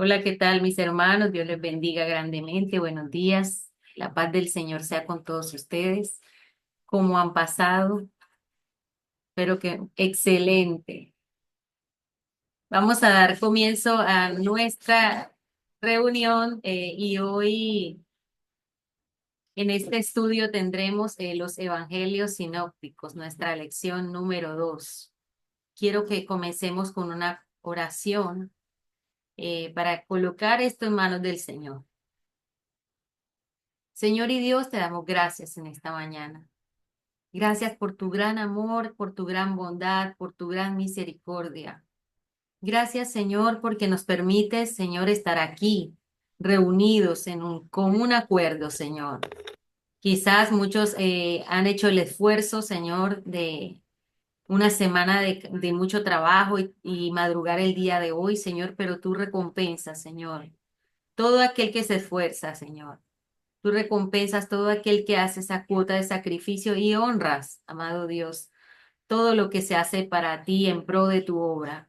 Hola, ¿qué tal, mis hermanos? Dios les bendiga grandemente. Buenos días. La paz del Señor sea con todos ustedes. ¿Cómo han pasado? Espero que excelente. Vamos a dar comienzo a nuestra reunión y hoy en este estudio tendremos los evangelios sinópticos, nuestra lección número 2. Quiero que comencemos con una oración para colocar esto en manos del Señor. Señor y Dios, te damos gracias en esta mañana. Gracias por tu gran amor, por tu gran bondad, por tu gran misericordia. Gracias, Señor, porque nos permites, Señor, estar aquí, reunidos en un común acuerdo, Señor. Quizás muchos han hecho el esfuerzo, Señor, de una semana de mucho trabajo y madrugar el día de hoy, Señor, pero tú recompensas, Señor, todo aquel que se esfuerza, Señor. Tú recompensas todo aquel que hace esa cuota de sacrificio y honras, amado Dios, todo lo que se hace para ti en pro de tu obra.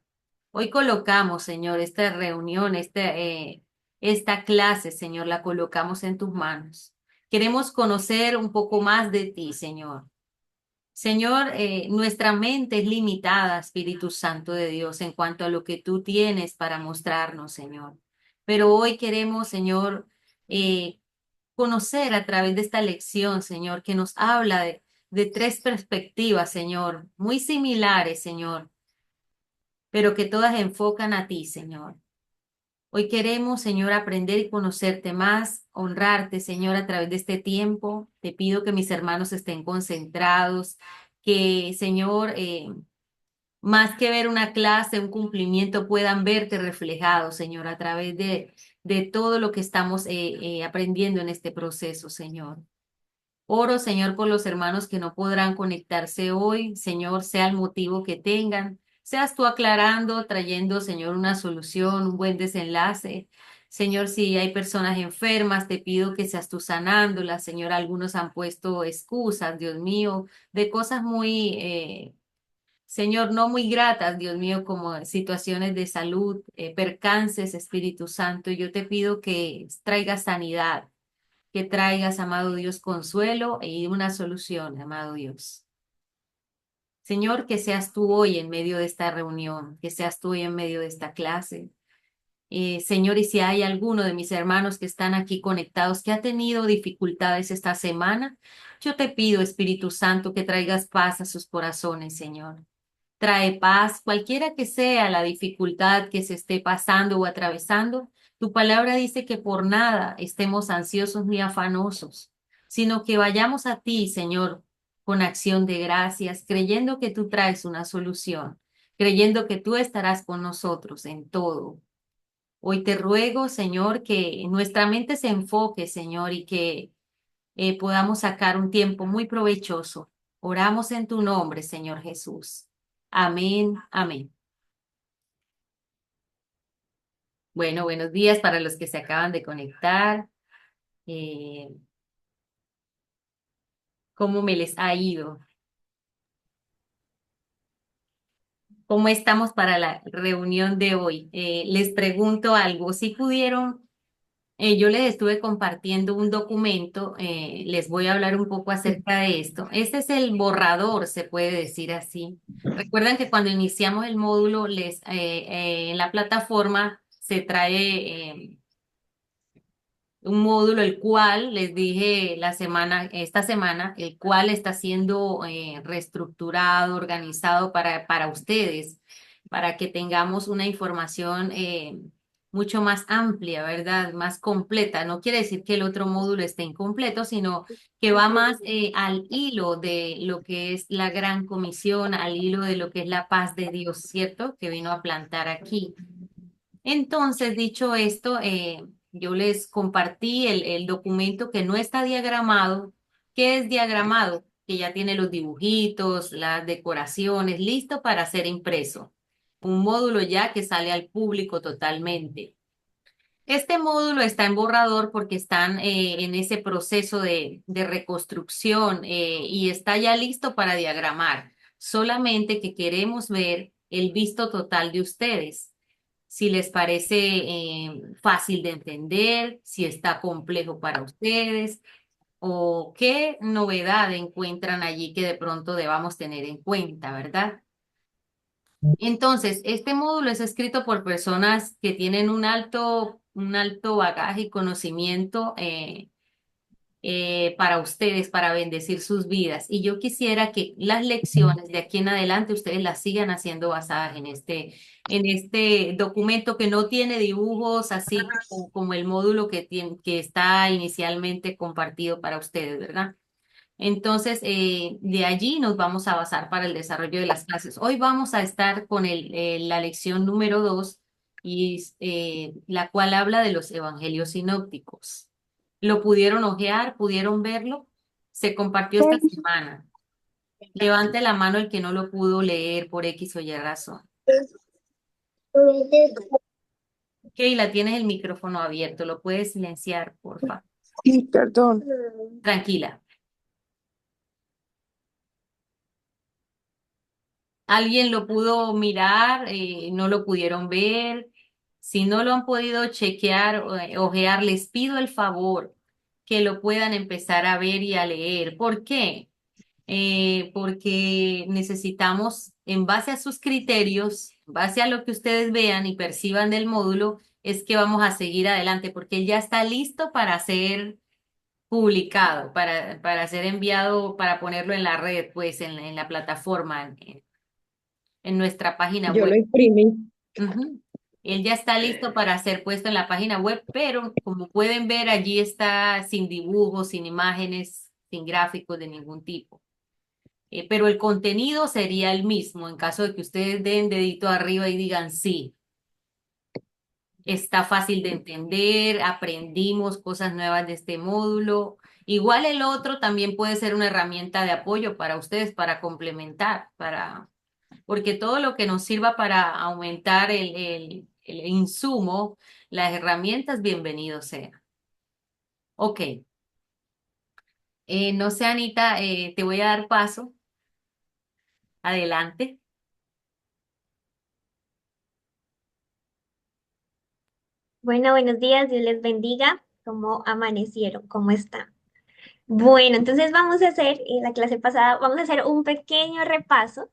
Hoy colocamos, Señor, esta reunión, esta clase, Señor, la colocamos en tus manos. Queremos conocer un poco más de ti, Señor. Señor, nuestra mente es limitada, Espíritu Santo de Dios, en cuanto a lo que tú tienes para mostrarnos, Señor. Pero hoy queremos, Señor, eh, conocer a través de esta lección, Señor, que nos habla de tres perspectivas, Señor, muy similares, Señor, pero que todas enfocan a ti, Señor. Hoy queremos, Señor, aprender y conocerte más, honrarte, Señor, a través de este tiempo. Te pido que mis hermanos estén concentrados, que, Señor, más que ver una clase, un cumplimiento, puedan verte reflejado, Señor, a través de todo lo que estamos aprendiendo en este proceso, Señor. Oro, Señor, por los hermanos que no podrán conectarse hoy. Señor, sea el motivo que tengan. Seas tú aclarando, trayendo, Señor, una solución, un buen desenlace. Señor, si hay personas enfermas, te pido que seas tú sanándolas. Señor, algunos han puesto excusas, Dios mío, de cosas muy, Señor, no muy gratas, Dios mío, como situaciones de salud, percances, Espíritu Santo. Yo te pido que traigas sanidad, que traigas, amado Dios, consuelo y una solución, amado Dios. Señor, que seas tú hoy en medio de esta reunión, que seas tú hoy en medio de esta clase. Señor, y si hay alguno de mis hermanos que están aquí conectados que ha tenido dificultades esta semana, yo te pido, Espíritu Santo, que traigas paz a sus corazones, Señor. Trae paz, cualquiera que sea la dificultad que se esté pasando o atravesando. Tu palabra dice que por nada estemos ansiosos ni afanosos, sino que vayamos a ti, Señor, con acción de gracias, creyendo que tú traes una solución, creyendo que tú estarás con nosotros en todo. Hoy te ruego, Señor, que nuestra mente se enfoque, Señor, y que podamos sacar un tiempo muy provechoso. Oramos en tu nombre, Señor Jesús. Amén, amén. Bueno, buenos días para los que se acaban de conectar. Eh, ¿Cómo me les ha ido? ¿Cómo estamos para la reunión de hoy? Les pregunto algo. Si pudieron, yo les estuve compartiendo un documento, les voy a hablar un poco acerca de esto. Este es el borrador, se puede decir así. Recuerdan que cuando iniciamos el módulo, en la plataforma se trae un módulo el cual les dije esta semana, el cual está siendo reestructurado, organizado para ustedes, para que tengamos una información mucho más amplia, ¿verdad? Más completa. No quiere decir que el otro módulo esté incompleto, sino que va más al hilo de lo que es la gran comisión, al hilo de lo que es la paz de Dios, ¿cierto? Que vino a plantar aquí. Entonces, dicho esto, yo les compartí el documento que no está diagramado. ¿Qué es diagramado? Que ya tiene los dibujitos, las decoraciones, listo para ser impreso. Un módulo ya que sale al público totalmente. Este módulo está en borrador porque están en ese proceso de reconstrucción y está ya listo para diagramar. Solamente que queremos ver el visto total de ustedes. si les parece fácil de entender, si está complejo para ustedes o qué novedad encuentran allí que de pronto debamos tener en cuenta, ¿verdad? Entonces, este módulo es escrito por personas que tienen un alto bagaje y conocimiento para ustedes, para bendecir sus vidas. Y yo quisiera que las lecciones de aquí en adelante ustedes las sigan haciendo basadas en este documento que no tiene dibujos, así como el módulo que está inicialmente compartido para ustedes, ¿verdad? Entonces, de allí nos vamos a basar para el desarrollo de las clases. Hoy vamos a estar con la lección número 2, y la cual habla de los evangelios sinópticos. ¿Lo pudieron ojear? ¿Pudieron verlo? Se compartió esta semana. Levante la mano el que no lo pudo leer por X o Y razón. Keila, tienes el micrófono abierto. ¿Lo puedes silenciar, porfa? Sí, perdón. Tranquila. ¿Alguien lo pudo mirar? ¿No lo pudieron ver? Si no lo han podido chequear o ojear, les pido el favor que lo puedan empezar a ver y a leer. ¿Por qué? Porque necesitamos, en base a sus criterios, en base a lo que ustedes vean y perciban del módulo, es que vamos a seguir adelante, porque él ya está listo para ser publicado, para ser enviado, para ponerlo en la red, pues en la plataforma, en nuestra página Yo lo web. imprimí. Ujú. Él ya está listo para ser puesto en la página web, pero como pueden ver, allí está sin dibujos, sin imágenes, sin gráficos de ningún tipo. Pero el contenido sería el mismo en caso de que ustedes den dedito arriba y digan sí, está fácil de entender, aprendimos cosas nuevas de este módulo. Igual el otro también puede ser una herramienta de apoyo para ustedes, para complementar, porque todo lo que nos sirva para aumentar el insumo, las herramientas, bienvenido sea. Ok. No sé, Anita, te voy a dar paso. Adelante. Bueno, buenos días, Dios les bendiga. ¿Cómo amanecieron? ¿Cómo están? Bueno, entonces vamos a hacer, en la clase pasada, vamos a hacer un pequeño repaso,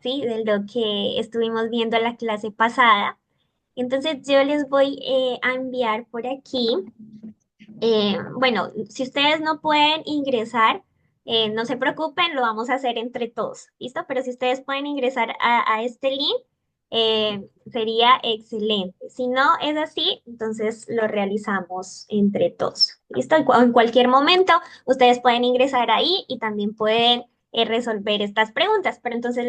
¿sí? De lo que estuvimos viendo en la clase pasada. Entonces yo les voy a enviar por aquí. Bueno, si ustedes no pueden ingresar, no se preocupen, lo vamos a hacer entre todos, ¿listo? Pero si ustedes pueden ingresar a este link, sería excelente. Si no es así, entonces lo realizamos entre todos, ¿listo? En cualquier momento, ustedes pueden ingresar ahí y también pueden resolver estas preguntas, pero entonces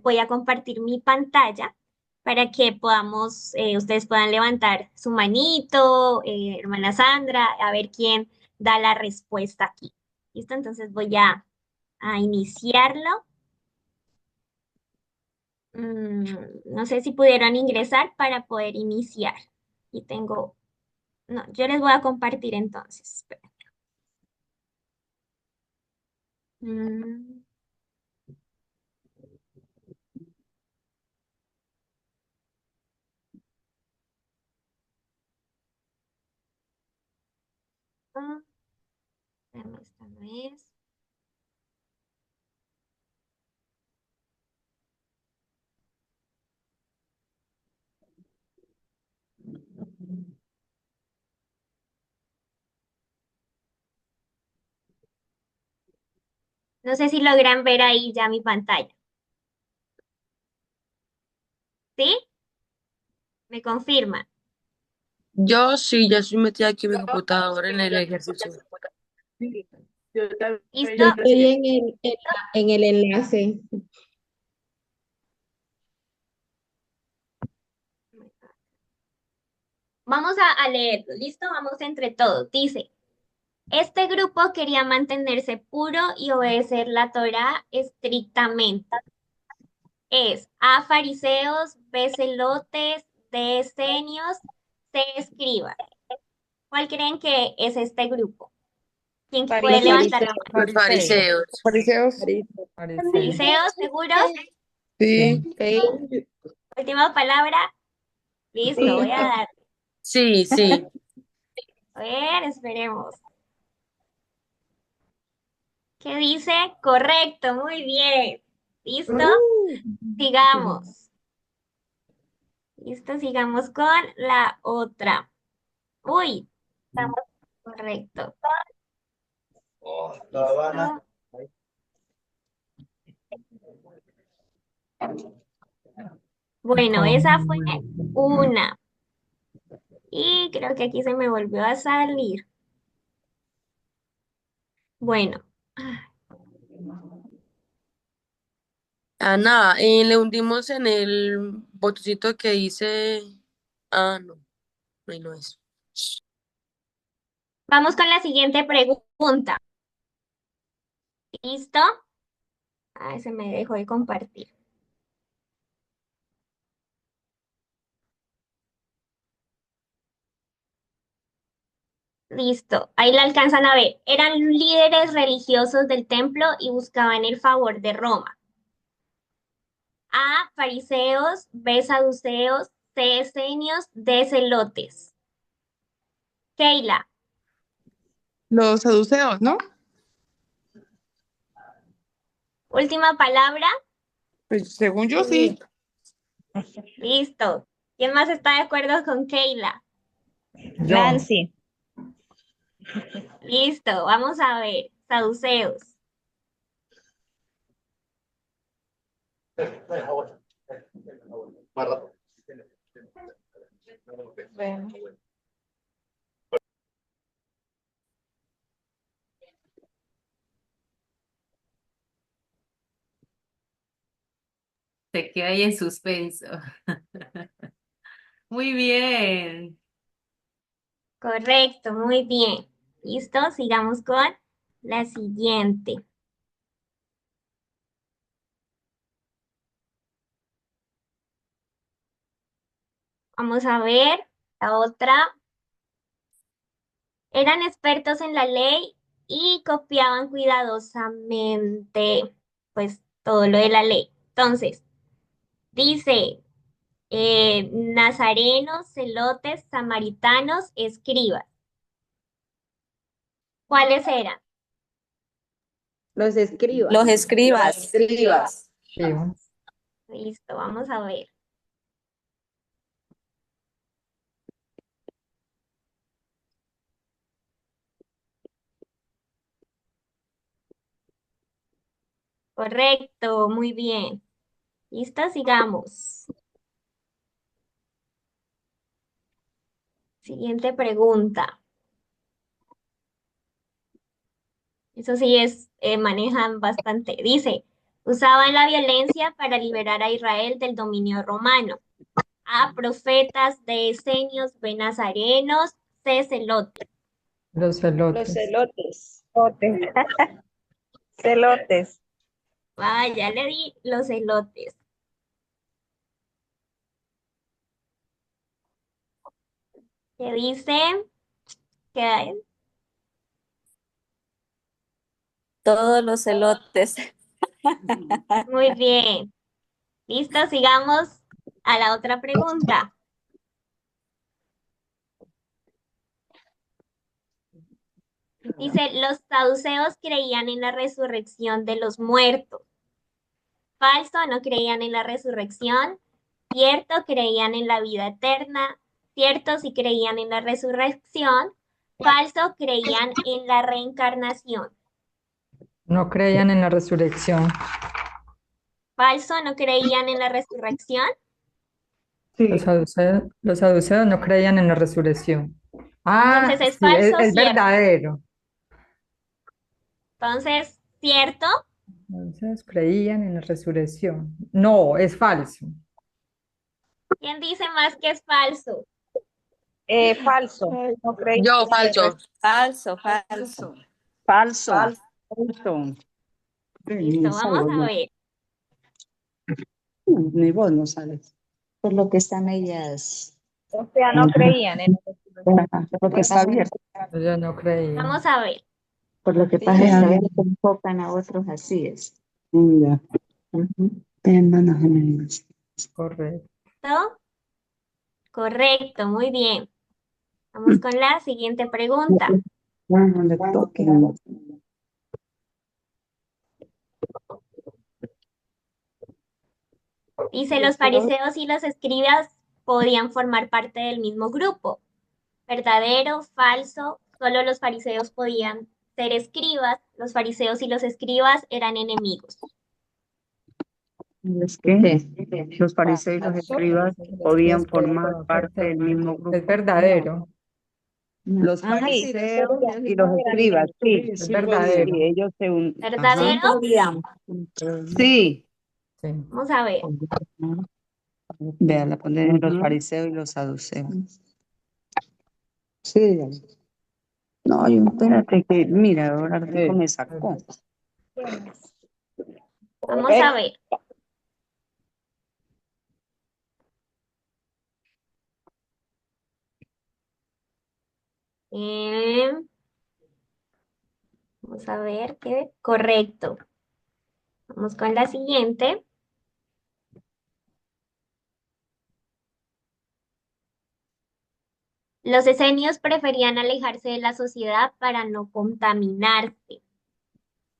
voy a compartir mi pantalla para que podamos, ustedes puedan levantar su manito, hermana Sandra, a ver quién da la respuesta aquí. ¿Listo? Entonces voy a iniciarlo. Mm, no sé si pudieron ingresar para poder iniciar. Y tengo, no, yo les voy a compartir entonces. Esperen. Mm, ah, espérame, esta no es. No sé si logran ver ahí ya mi pantalla. ¿Sí? ¿Me confirman? Yo sí, ya estoy metida aquí en mi computadora en el ejercicio. Yo ¿Listo? Estoy en el enlace. Vamos a leerlo, ¿listo? Vamos entre todos. Dice, este grupo quería mantenerse puro y obedecer la Torá estrictamente. Es A, fariseos, B, celotes, D, esenios, C, escribas. ¿Cuál creen que es este grupo? ¿Quién puede Los levantar Fariseos. la fariseos. mano? Los fariseos. ¿Fariseos? ¿Fariseos, seguros? Sí. Sí. Última palabra. Listo, voy a dar. Sí, sí. A ver, esperemos. ¿Qué dice? Correcto, muy bien. ¿Listo? Sigamos. Listo, sigamos con la otra. Uy, estamos correcto. Listo. Bueno, esa fue una. Y creo que aquí se me volvió a salir. Bueno, Ana, le hundimos en el botoncito que dice. Ah, no, ahí no es. vamos con la siguiente pregunta. ¿Listo? Ay, se me dejó de compartir. Listo, ahí la alcanzan a ver. Eran líderes religiosos del templo y buscaban el favor de Roma. A, fariseos, B, saduceos, C, esenios, D, celotes. Keila, Los saduceos, ¿no? última palabra. Pues según yo sí. Listo. ¿Quién más está de acuerdo con Keila? Nancy. Listo, vamos a ver. Saduceos. Se queda ahí en suspenso. Muy bien. Correcto, muy bien. Listo, sigamos con la siguiente. Vamos a ver la otra. Eran expertos en la ley y copiaban cuidadosamente, pues, todo lo de la ley. Entonces, dice, nazarenos, celotes, samaritanos, escribas. ¿Cuáles eran? Los escribas. Los escribas. Listo, vamos a ver. Correcto, muy bien. Listo, sigamos. Siguiente pregunta. Eso sí es, manejan bastante. Dice, usaban la violencia para liberar a Israel del dominio romano. A, profetas, de esenios, B, nazarenos, C, celotes. Los Los celotes. celotes. Celotes. Vaya, le di los celotes. ¿Qué dice? ¿Qué hay? Todos los celotes. Muy bien. Listo, sigamos a la otra pregunta. Dice, los saduceos creían en la resurrección de los muertos. Falso, no creían en la resurrección. Cierto, creían en la vida eterna. Cierto, sí creían en la resurrección. Falso, creían en la reencarnación. No creían en la resurrección. Falso, no creían en la resurrección. Los saduceos no creían en la resurrección. Ah, Entonces, ¿es sí, falso o es cierto? verdadero. Entonces, ¿cierto? Entonces creían en la resurrección. No, es falso. ¿Quién dice más que es falso? Falso. No creí. Yo, falso. Falso, falso. Falso. Falso. Listo, vamos a ver. Ni vos no sabes. Por lo que están ellas, O sea, no creían en por lo que está abierto, Ellos no creían. Vamos a ver. por lo que pasa es que a veces enfocan a otros así es. Ya. Ujú. Hermanos gemelos. Correcto. ¿No? Correcto, muy bien. Vamos con la siguiente pregunta. Bueno, le toque. Dice, los fariseos y los escribas podían formar parte del mismo grupo. ¿Verdadero, falso? Solo los fariseos podían ser escribas. Los fariseos y los escribas eran enemigos. Es que los fariseos y los escribas podían formar parte del mismo Es grupo. verdadero, Los fariseos y los escribas, sí, es sí, verdadero. ellos se unen. ¿Verdadero? Sí, Sí. Vamos a ver. vea, la ponen los fariseos y los saduceos. Sí, no, yo espérate que, mira, ahora el tipo me sacó. Vamos a ver. Em, Vamos a ver qué. Correcto. Vamos con la siguiente. Los esenios preferían alejarse de la sociedad para no contaminarse.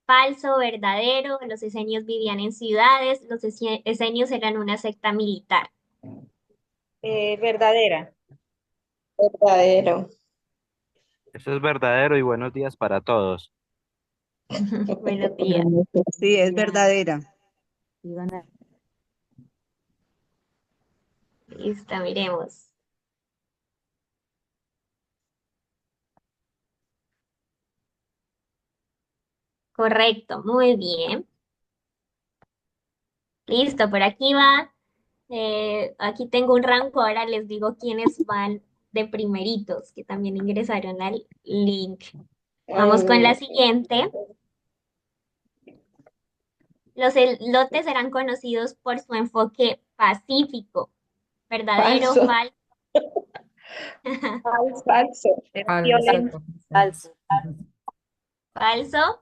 Falso, verdadero, los esenios vivían en ciudades, los esenios eran una secta militar. Verdadera. Verdadero. Eso es verdadero y buenos días para todos. Buenos días. Sí, es verdadera. Listo, miremos. Correcto, muy bien. Listo, por aquí va. Aquí tengo un rango, ahora les digo quiénes van de primeritos, que también ingresaron al link. Vamos con la siguiente. Los elotes eran conocidos por su enfoque pacífico. ¿Verdadero, Falso. falso? Falso. Violento. Falso. ¿Falso?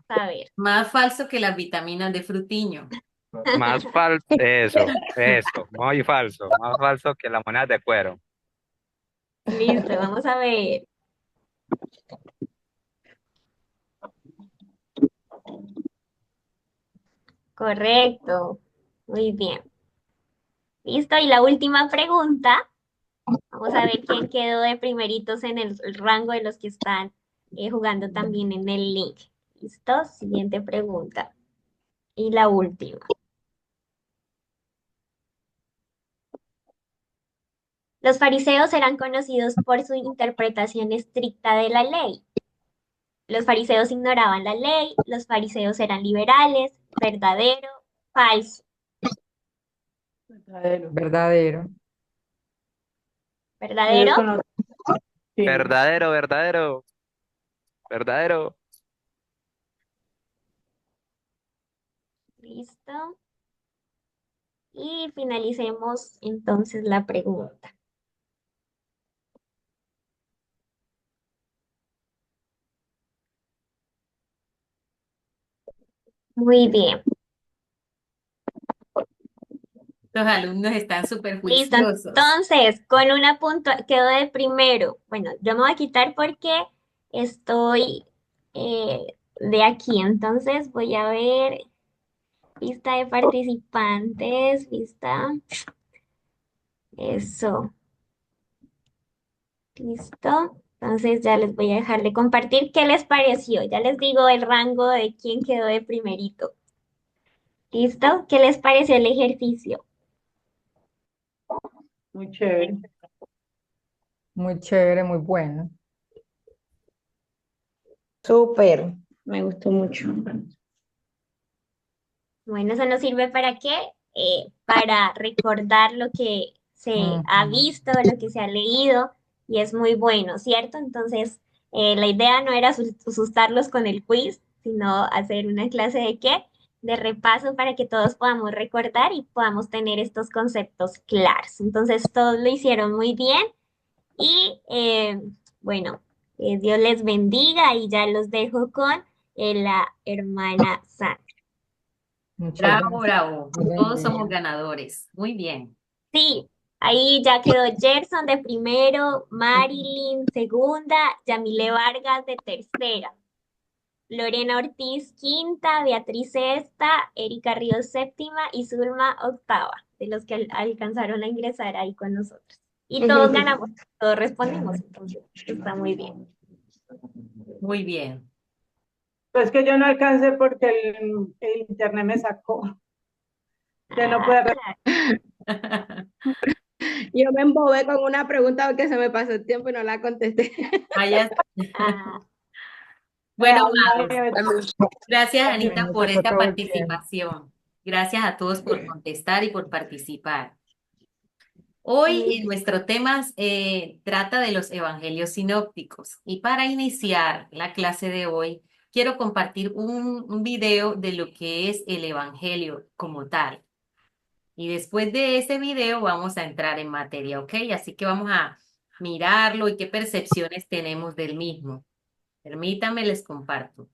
A ver. Más falso que las vitaminas de frutiño. Más falso, eso, muy falso, más falso que la moneda de cuero. Listo, vamos a ver. Correcto. Muy bien. Listo, y la última pregunta. Vamos a ver quién quedó de primeritos en el rango de los que están jugando también en el link. ¿Listo? Siguiente pregunta. Y la última. Los fariseos eran conocidos por su interpretación estricta de la ley. Los fariseos ignoraban la ley, los fariseos eran liberales, verdadero, falso. Verdadero. ¿Verdadero? Verdadero, verdadero, verdadero. Listo. Y finalicemos entonces la pregunta. Muy bien. Los alumnos están súper Listo. juiciosos. Entonces, con una punto quedó de primero. Bueno, yo me voy a quitar porque estoy de aquí. Entonces voy a ver lista de participantes, lista. Eso. Listo. Entonces ya les voy a dejar de compartir. ¿Qué les pareció? Ya les digo el rango de quién quedó de primerito. ¿Listo? ¿Qué les pareció el ejercicio? Muy chévere. Muy chévere, muy bueno. Súper. Me gustó mucho. Bueno, eso nos sirve para qué? Para recordar lo que se ha Ujú. visto, lo que se ha leído, y es muy bueno, ¿cierto? Entonces, la idea no era asustarlos con el quiz, sino hacer una clase de qué? De repaso para que todos podamos recordar y podamos tener estos conceptos claros. Entonces, todos lo hicieron muy bien y bueno, Dios les bendiga y ya los dejo con la hermana Sandra. Muchas Bravo, gracias. bravo. Dios Todos bendiga. somos ganadores. Muy bien. Sí, ahí ya quedó Gerson de primero, Marilyn segunda, Yamile Vargas de tercera, Lorena Ortiz quinta, Beatriz sexta, Erika Ríos séptima y Zulma octava, de los que alcanzaron a ingresar ahí con nosotros. Y todos ganamos, todos respondimos, entonces está muy bien. Muy bien. Pues que yo no alcancé porque el internet me sacó. Que no puede. Yo me embobé con una pregunta porque se me pasó el tiempo y no la contesté. Vaya. Ah, Bueno, Ay, amados, gracias, Anita, Bueno, por se fue esta todo el tiempo. participación. Gracias a todos por contestar y por participar. Hoy nuestro tema trata de los evangelios sinópticos y para iniciar la clase de hoy quiero compartir un video de lo que es el evangelio como tal. Y después de ese video vamos a entrar en materia, ¿ok? Así que vamos a mirarlo y qué percepciones tenemos del mismo. Permítanme, les comparto.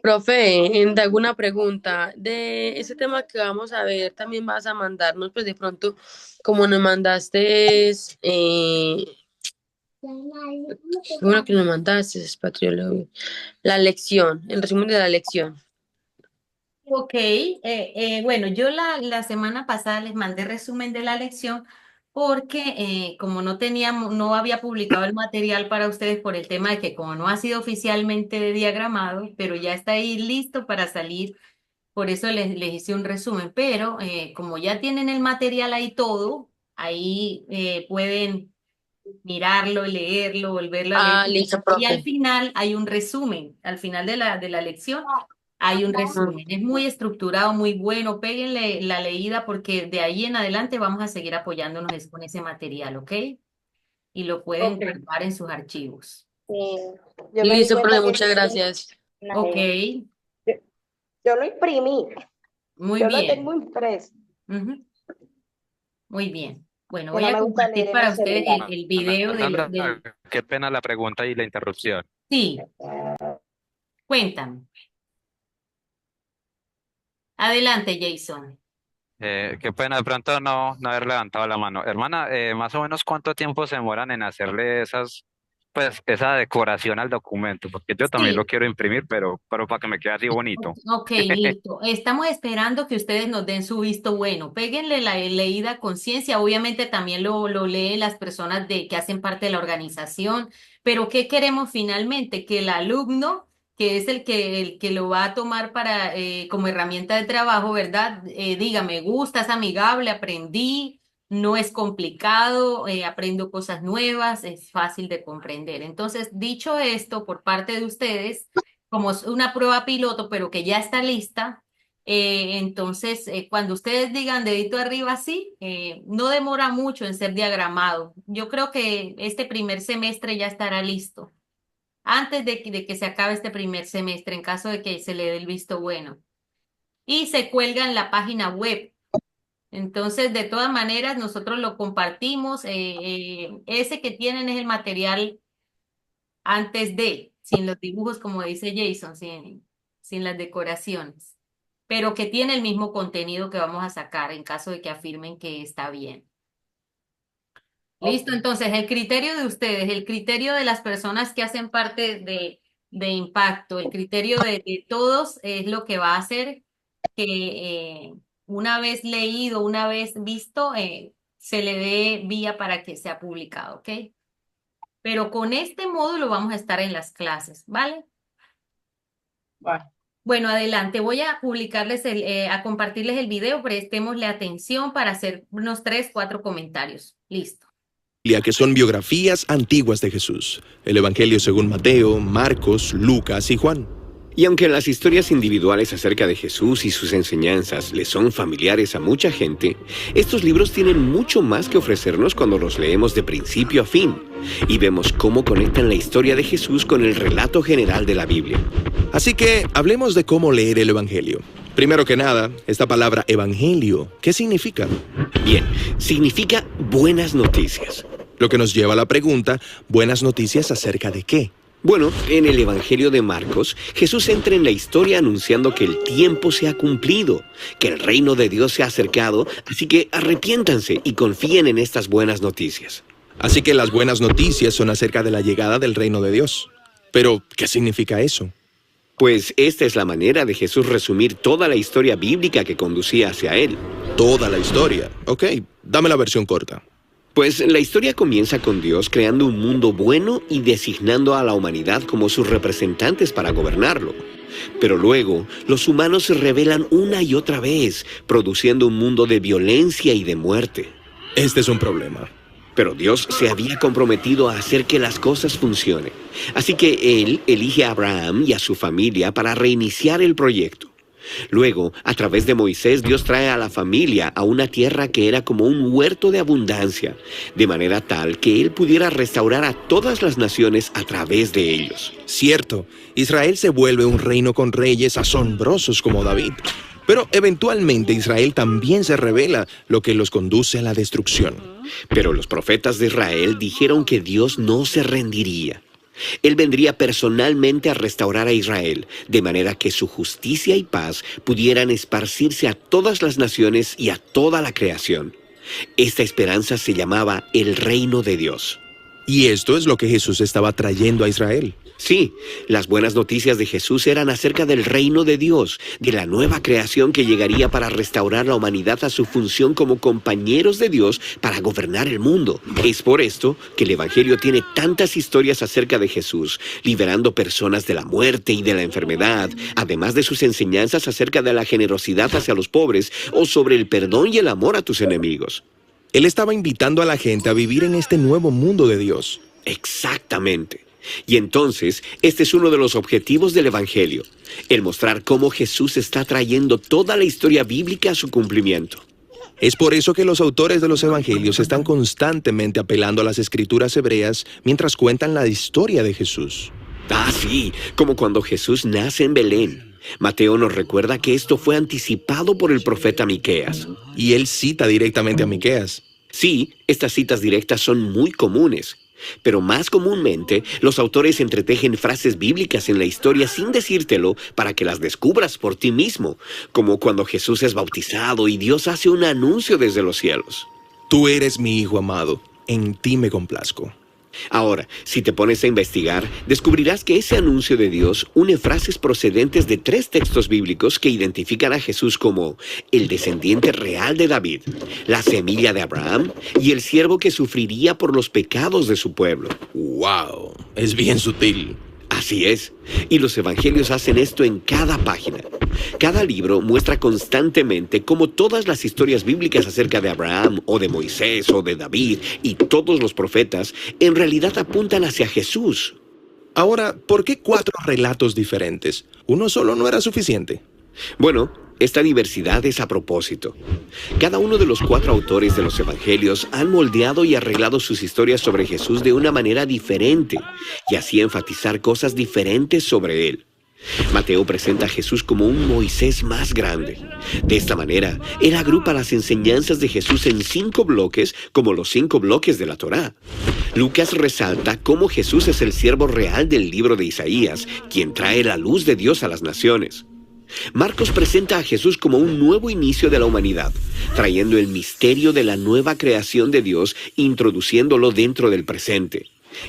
Profe, te hago una pregunta. De ese tema que vamos a ver, también vas a mandarnos, pues de pronto, como nos mandaste, bueno que nos mandaste, es patriólogo, la lección, el resumen de la lección. Ok, bueno, yo la semana pasada les mandé resumen de la lección porque como no había publicado el material para ustedes por el tema de que como no ha sido oficialmente diagramado, pero ya está ahí listo para salir, por eso les hice un resumen, pero como ya tienen el material ahí todo, ahí pueden mirarlo, leerlo, volverlo a leer. Ah, listo, Y al profe. final hay un resumen, al final de la lección hay un resumen. Es muy estructurado, muy bueno. Péguenle la leída porque de ahí en adelante vamos a seguir apoyándonos con ese material, ¿ok? Y lo pueden Ok. guardar en sus archivos. Sí, yo me di Listo, cuenta profe, que muchas gracias. Ok, yo lo imprimí, muy yo lo tengo bien. impreso, Ujú, muy bien. Bueno, que voy no a me gusta compartir leer en para el ustedes celular. el video Alejandra, del... qué pena la pregunta y la interrupción. Sí, cuéntame. Adelante, Jason. Qué pena de pronto no haber levantado la mano. Hermana, más o menos cuánto tiempo se demoran en hacerle pues, esa decoración al documento, porque yo también lo Sí. quiero imprimir, pero para que me quede así bonito. Ok, listo. Estamos esperando que ustedes nos den su visto bueno. Péguenle la leída a conciencia. Obviamente también lo leen las personas que hacen parte de la organización. Pero ¿qué queremos finalmente? Que el alumno, que es el que lo va a tomar para como herramienta de trabajo, ¿verdad? Diga, me gusta, es amigable, aprendí, no es complicado, aprendo cosas nuevas, es fácil de comprender. Entonces, dicho esto, por parte de ustedes como es una prueba piloto, pero que ya está lista, entonces cuando ustedes digan dedito arriba así, no demora mucho en ser diagramado. Yo creo que este primer semestre ya estará listo, antes de que se acabe este primer semestre, en caso de que se le dé el visto bueno. Y se cuelga en la página web. Entonces, de todas maneras, nosotros lo compartimos. Ese que tienen es el material antes de, sin los dibujos, como dice Jason, sin las decoraciones, pero que tiene el mismo contenido que vamos a sacar en caso de que afirmen que está bien. Listo, entonces el criterio de ustedes, el criterio de las personas que hacen parte de Impacto, el criterio de todos es lo que va a hacer que una vez leído, una vez visto, se le dé vía para que sea publicado, ¿ok? Pero con este módulo vamos a estar en las clases, ¿vale? Bueno, Bueno, adelante. Voy a publicarles a compartirles el video, prestémosle atención para hacer unos 3, 4 comentarios. Listo. Que son biografías antiguas de Jesús, el Evangelio según Mateo, Marcos, Lucas y Juan. Y aunque las historias individuales acerca de Jesús y sus enseñanzas le son familiares a mucha gente, estos libros tienen mucho más que ofrecernos cuando los leemos de principio a fin y vemos cómo conectan la historia de Jesús con el relato general de la Biblia. Así que hablemos de cómo leer el Evangelio. Primero que nada, esta palabra evangelio, ¿qué significa? Bien, significa buenas noticias. Lo que nos lleva a la pregunta, ¿buenas noticias acerca de qué? Bueno, en el Evangelio de Marcos, Jesús entra en la historia anunciando que el tiempo se ha cumplido, que el reino de Dios se ha acercado, así que arrepiéntanse y confíen en estas buenas noticias. Así que las buenas noticias son acerca de la llegada del reino de Dios. Pero, ¿qué significa eso? Pues esta es la manera de Jesús resumir toda la historia bíblica que conducía hacia él. Toda la historia. Ok, dame la versión corta. Pues la historia comienza con Dios creando un mundo bueno y designando a la humanidad como sus representantes para gobernarlo. Pero luego, los humanos se rebelan una y otra vez, produciendo un mundo de violencia y de muerte. Este es un problema. Pero Dios se había comprometido a hacer que las cosas funcionen. Así que Él elige a Abraham y a su familia para reiniciar el proyecto. Luego, a través de Moisés, Dios trae a la familia a una tierra que era como un huerto de abundancia, de manera tal que Él pudiera restaurar a todas las naciones a través de ellos. Cierto, Israel se vuelve un reino con reyes asombrosos como David. Pero eventualmente Israel también se rebela, lo que los conduce a la destrucción. Pero los profetas de Israel dijeron que Dios no se rendiría. Él vendría personalmente a restaurar a Israel, de manera que su justicia y paz pudieran esparcirse a todas las naciones y a toda la creación. Esta esperanza se llamaba el reino de Dios. Y esto es lo que Jesús estaba trayendo a Israel. Sí, las buenas noticias de Jesús eran acerca del reino de Dios, de la nueva creación que llegaría para restaurar la humanidad a su función como compañeros de Dios para gobernar el mundo. Es por esto que el Evangelio tiene tantas historias acerca de Jesús, liberando personas de la muerte y de la enfermedad, además de sus enseñanzas acerca de la generosidad hacia los pobres o sobre el perdón y el amor a tus enemigos. Él estaba invitando a la gente a vivir en este nuevo mundo de Dios. Exactamente. Y entonces, este es uno de los objetivos del Evangelio, el mostrar cómo Jesús está trayendo toda la historia bíblica a su cumplimiento. Es por eso que los autores de los Evangelios están constantemente apelando a las escrituras hebreas mientras cuentan la historia de Jesús. Ah, sí, como cuando Jesús nace en Belén. Mateo nos recuerda que esto fue anticipado por el profeta Miqueas. Y él cita directamente a Miqueas. Sí, estas citas directas son muy comunes. Pero más comúnmente, los autores entretejen frases bíblicas en la historia sin decírtelo para que las descubras por ti mismo, como cuando Jesús es bautizado y Dios hace un anuncio desde los cielos. Tú eres mi Hijo amado, en ti me complazco. Ahora, si te pones a investigar, descubrirás que ese anuncio de Dios une frases procedentes de 3 textos bíblicos que identifican a Jesús como el descendiente real de David, la semilla de Abraham y el siervo que sufriría por los pecados de su pueblo. ¡Wow! Es bien sutil. Así es, y los evangelios hacen esto en cada página. Cada libro muestra constantemente cómo todas las historias bíblicas acerca de Abraham o de Moisés o de David y todos los profetas en realidad apuntan hacia Jesús. Ahora, ¿por qué 4 relatos diferentes? ¿Uno solo no era suficiente? Bueno, esta diversidad es a propósito. Cada uno de los 4 autores de los evangelios han moldeado y arreglado sus historias sobre Jesús de una manera diferente y así enfatizar cosas diferentes sobre él. Mateo presenta a Jesús como un Moisés más grande. De esta manera, él agrupa las enseñanzas de Jesús en 5 bloques como los 5 bloques de la Torá. Lucas resalta cómo Jesús es el siervo real del libro de Isaías, quien trae la luz de Dios a las naciones. Marcos presenta a Jesús como un nuevo inicio de la humanidad, trayendo el misterio de la nueva creación de Dios, introduciéndolo dentro del presente.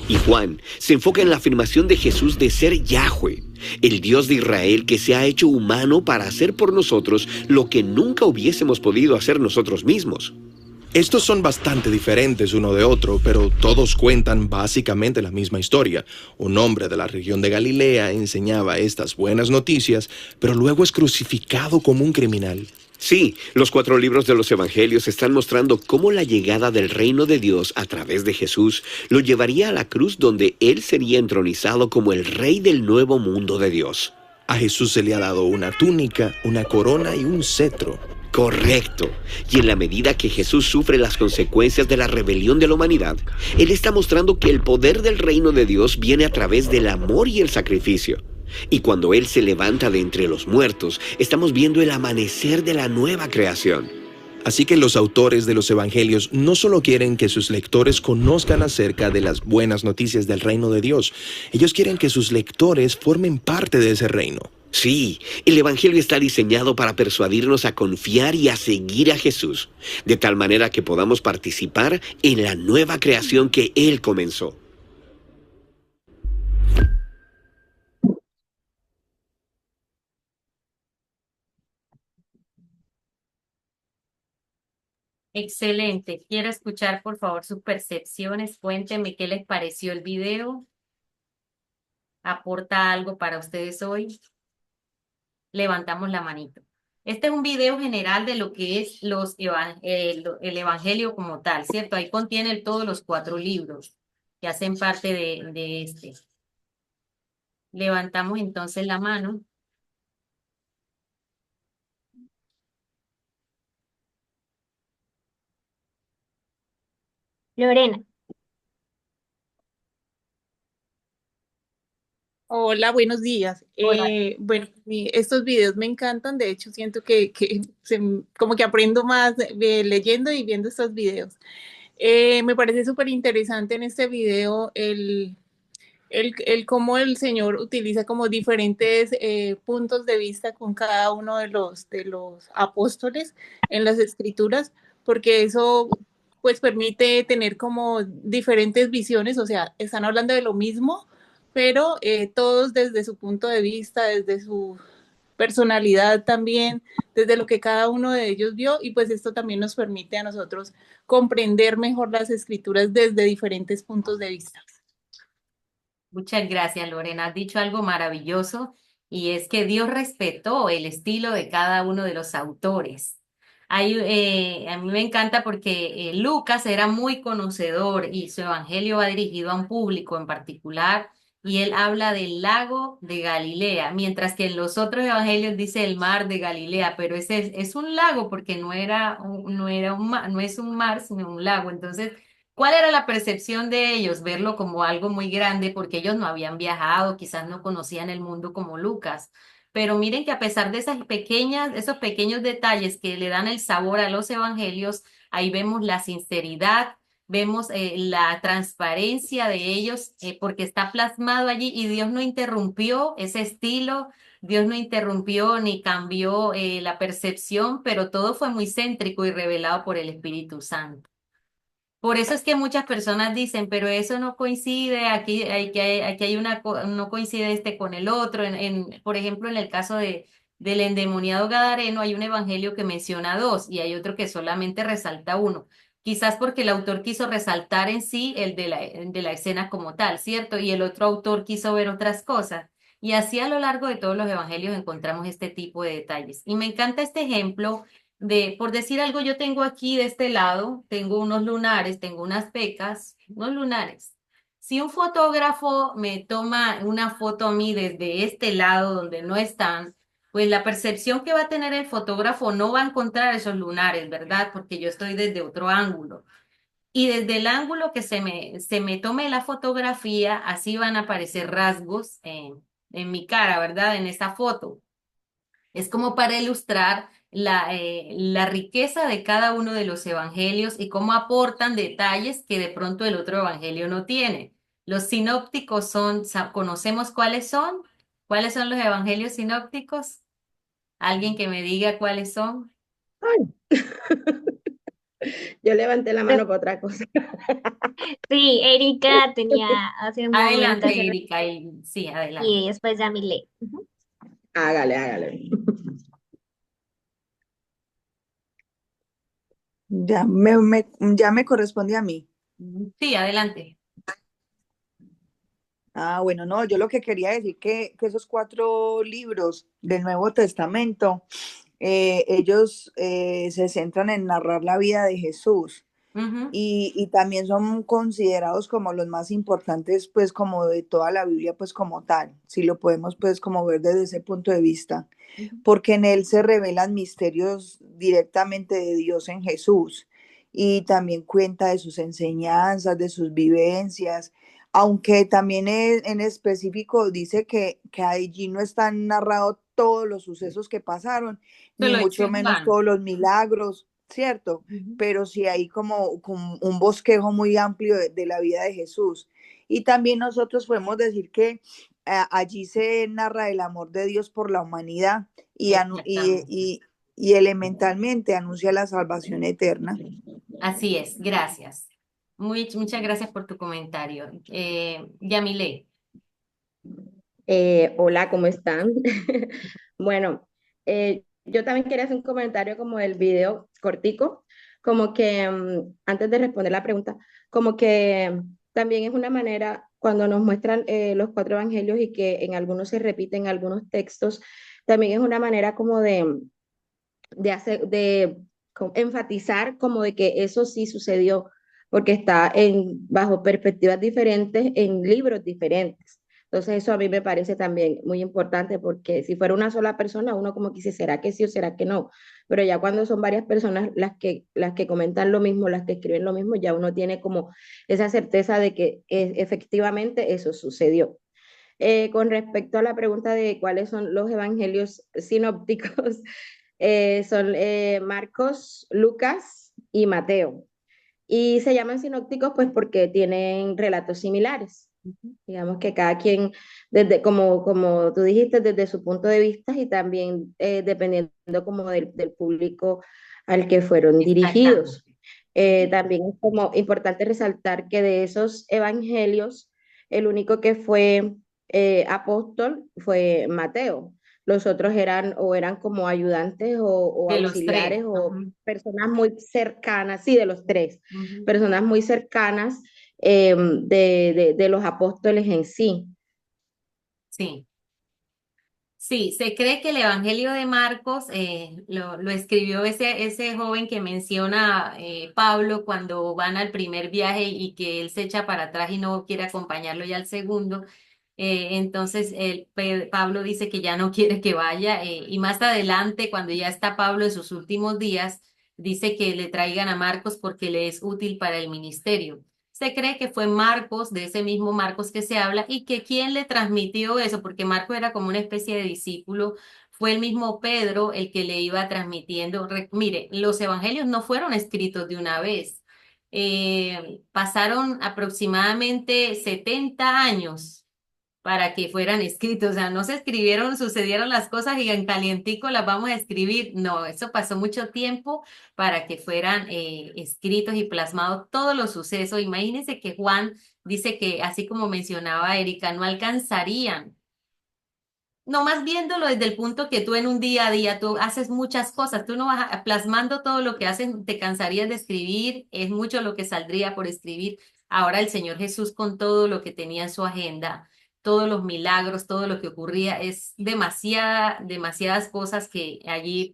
Y Juan se enfoca en la afirmación de Jesús de ser Yahweh, el Dios de Israel que se ha hecho humano para hacer por nosotros lo que nunca hubiésemos podido hacer nosotros mismos. Estos son bastante diferentes uno de otro, pero todos cuentan básicamente la misma historia. Un hombre de la región de Galilea enseñaba estas buenas noticias, pero luego es crucificado como un criminal. Sí, los 4 libros de los evangelios están mostrando cómo la llegada del reino de Dios a través de Jesús lo llevaría a la cruz donde él sería entronizado como el rey del nuevo mundo de Dios. A Jesús se le ha dado una túnica, una corona y un cetro. Correcto. Y en la medida que Jesús sufre las consecuencias de la rebelión de la humanidad, Él está mostrando que el poder del reino de Dios viene a través del amor y el sacrificio. Y cuando Él se levanta de entre los muertos, estamos viendo el amanecer de la nueva creación. Así que los autores de los evangelios no solo quieren que sus lectores conozcan acerca de las buenas noticias del reino de Dios, ellos quieren que sus lectores formen parte de ese reino. Sí, el Evangelio está diseñado para persuadirnos a confiar y a seguir a Jesús, de tal manera que podamos participar en la nueva creación que Él comenzó. Excelente. Quiero escuchar, por favor, sus percepciones. Cuéntenme qué les pareció el video. ¿Aporta algo para ustedes hoy? Levantamos la manito. Este es un video general de lo que es el Evangelio como tal, ¿cierto? Ahí contiene todos los 4 libros que hacen parte de este. Levantamos entonces la mano. Lorena. Hola, buenos días. Hola. Bueno, estos videos me encantan, de hecho siento como que aprendo más leyendo y viendo estos videos. Me parece súper interesante en este video el cómo el Señor utiliza como diferentes puntos de vista con cada uno de los apóstoles en las escrituras, porque eso pues permite tener como diferentes visiones, o sea, están hablando de lo mismo, pero todos desde su punto de vista, desde su personalidad también, desde lo que cada uno de ellos vio, y pues esto también nos permite a nosotros comprender mejor las escrituras desde diferentes puntos de vista. Muchas gracias, Lorena. Has dicho algo maravilloso y es que Dios respetó el estilo de cada uno de los autores. A mí me encanta porque Lucas era muy conocedor y su evangelio va dirigido a un público en particular y él habla del lago de Galilea, mientras que en los otros evangelios dice el mar de Galilea, pero ese es un lago porque no es un mar, sino un lago. Entonces, ¿cuál era la percepción de ellos? Verlo como algo muy grande porque ellos no habían viajado, quizás no conocían el mundo como Lucas. Pero miren que a pesar de esos pequeños detalles que le dan el sabor a los evangelios, ahí vemos la sinceridad, vemos la transparencia de ellos, porque está plasmado allí y Dios no interrumpió ese estilo, Dios no interrumpió ni cambió la percepción, pero todo fue muy céntrico y revelado por el Espíritu Santo. Por eso es que muchas personas dicen, pero eso no coincide, aquí hay no coincide este con el otro. Por ejemplo, en el caso del endemoniado gadareno hay un evangelio que menciona 2 y hay otro que solamente resalta 1. Quizás porque el autor quiso resaltar en sí el de la escena como tal, ¿cierto? Y el otro autor quiso ver otras cosas. Y así a lo largo de todos los evangelios encontramos este tipo de detalles. Y me encanta este ejemplo por decir algo, yo tengo aquí de este lado, tengo unos lunares, tengo unas pecas, unos lunares. Si un fotógrafo me toma una foto a mí desde este lado donde no están, pues la percepción que va a tener el fotógrafo no va a encontrar esos lunares, ¿verdad? Porque yo estoy desde otro ángulo. Y desde el ángulo que se me tome la fotografía, así van a aparecer rasgos en mi cara, ¿verdad? En esa foto. Es como para ilustrar la riqueza de cada uno de los evangelios y cómo aportan detalles que de pronto el otro evangelio no tiene. Los sinópticos ¿conocemos cuáles son? ¿Cuáles son los evangelios sinópticos? ¿Alguien que me diga cuáles son? Ay. Yo levanté la mano para otra cosa. Sí, Erika tenía hace un momento. Adelante, Erika. Sí, adelante. Y después Yamile. Hágale. Ya me corresponde a mí. Sí, adelante. Bueno, no, yo lo que quería decir que esos 4 libros del Nuevo Testamento, ellos se centran en narrar la vida de Jesús Ujú. y también son considerados como los más importantes, pues como de toda la Biblia, pues como tal, si lo podemos pues como ver desde ese punto de vista, porque en él se revelan misterios directamente de Dios en Jesús y también cuenta de sus enseñanzas, de sus vivencias, aunque también en específico dice que allí no están narrados todos los sucesos que pasaron, Se ni lo mucho dice menos Juan. todos los milagros, ¿cierto? Ujú. Pero sí hay como un bosquejo muy amplio de la vida de Jesús. Y también nosotros podemos decir que allí se narra el amor de Dios por la humanidad Exactamente. y elementalmente anuncia la salvación eterna. Así es, gracias. Muchas gracias por tu comentario. Yamile. Hola, ¿cómo están? Bueno, yo también quería hacer un comentario como del video cortico, como que antes de responder la pregunta, como que también es una manera cuando nos muestran los cuatro evangelios y que en algunos se repiten algunos textos, también es una manera como de hacer, enfatizar como de que eso sí sucedió, porque está bajo perspectivas diferentes en libros diferentes. Entonces eso a mí me parece también muy importante porque si fuera una sola persona, uno como que dice, ¿será que sí o será que no? Pero ya cuando son varias personas las que comentan lo mismo, las que escriben lo mismo, ya uno tiene como esa certeza de que efectivamente eso sucedió. Con respecto a la pregunta de cuáles son los evangelios sinópticos, son Marcos, Lucas y Mateo. Y se llaman sinópticos pues porque tienen relatos similares. Digamos que cada quien, desde, como tú dijiste, desde su punto de vista y también dependiendo como del público al que fueron dirigidos. Exactamente. También es como importante resaltar que de esos evangelios, el único que fue apóstol fue Mateo. Los otros eran como ayudantes o De los tres. auxiliares o Ujú. personas muy cercanas, sí, de los tres, Ujú. personas muy cercanas de los apóstoles en sí. Sí. Sí, se cree que el Evangelio de Marcos lo escribió ese joven que menciona Pablo cuando van al primer viaje y que él se echa para atrás y no quiere acompañarlo ya al segundo. Entonces Pablo dice que ya no quiere que vaya y más adelante, cuando ya está Pablo en sus últimos días, dice que le traigan a Marcos porque le es útil para el ministerio. Se cree que fue Marcos, de ese mismo Marcos que se habla, y que quien le transmitió eso, porque Marcos era como una especie de discípulo, fue el mismo Pedro el que le iba transmitiendo. Mire, los evangelios no fueron escritos de una vez. Pasaron aproximadamente 70 años para que fueran escritos. O sea, no se escribieron, sucedieron las cosas y en calientico las vamos a escribir. No, eso pasó mucho tiempo para que fueran escritos y plasmados todos los sucesos. Imagínense que Juan dice que, así como mencionaba Erika, no alcanzarían. No, más viéndolo desde el punto que tú en un día a día, tú haces muchas cosas, tú no vas plasmando todo lo que haces, te cansarías de escribir, es mucho lo que saldría por escribir. Ahora el Señor Jesús con todo lo que tenía en su agenda, todos los milagros, todo lo que ocurría, es demasiadas cosas que allí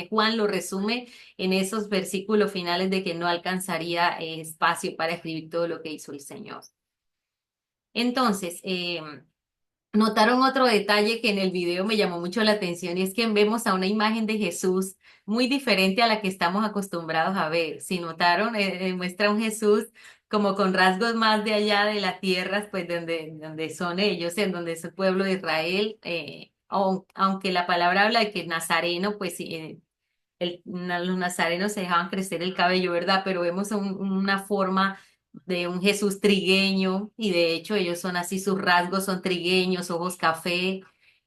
Juan lo resume en esos versículos finales de que no alcanzaría espacio para escribir todo lo que hizo el Señor. Entonces, notaron otro detalle que en el video me llamó mucho la atención y es que vemos a una imagen de Jesús muy diferente a la que estamos acostumbrados a ver. Si notaron, muestra un Jesús como con rasgos más de allá de la tierra, pues donde son ellos, en donde es el pueblo de Israel, aunque la palabra habla de que nazareno, pues sí, los nazarenos se dejaban crecer el cabello, ¿verdad? Pero vemos una forma de un Jesús trigueño y de hecho ellos son así, sus rasgos son trigueños, ojos café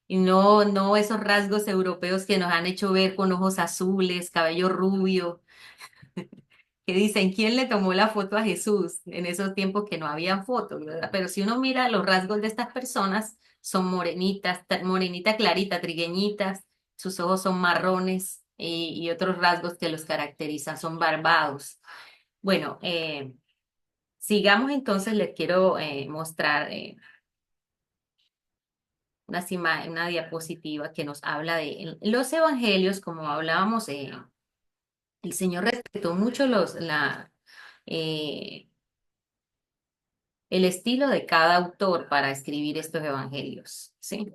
y no esos rasgos europeos que nos han hecho ver con ojos azules, cabello rubio, que dicen, ¿quién le tomó la foto a Jesús en esos tiempos que no habían fotos, ¿verdad? Pero si uno mira los rasgos de estas personas, son morenitas, morenita clarita, trigueñitas, sus ojos son marrones y otros rasgos que los caracterizan son barbados. Bueno, sigamos entonces, les quiero mostrar una diapositiva que nos habla de los evangelios, como hablábamos El Señor respetó mucho eh, el estilo de cada autor para escribir estos evangelios, ¿sí?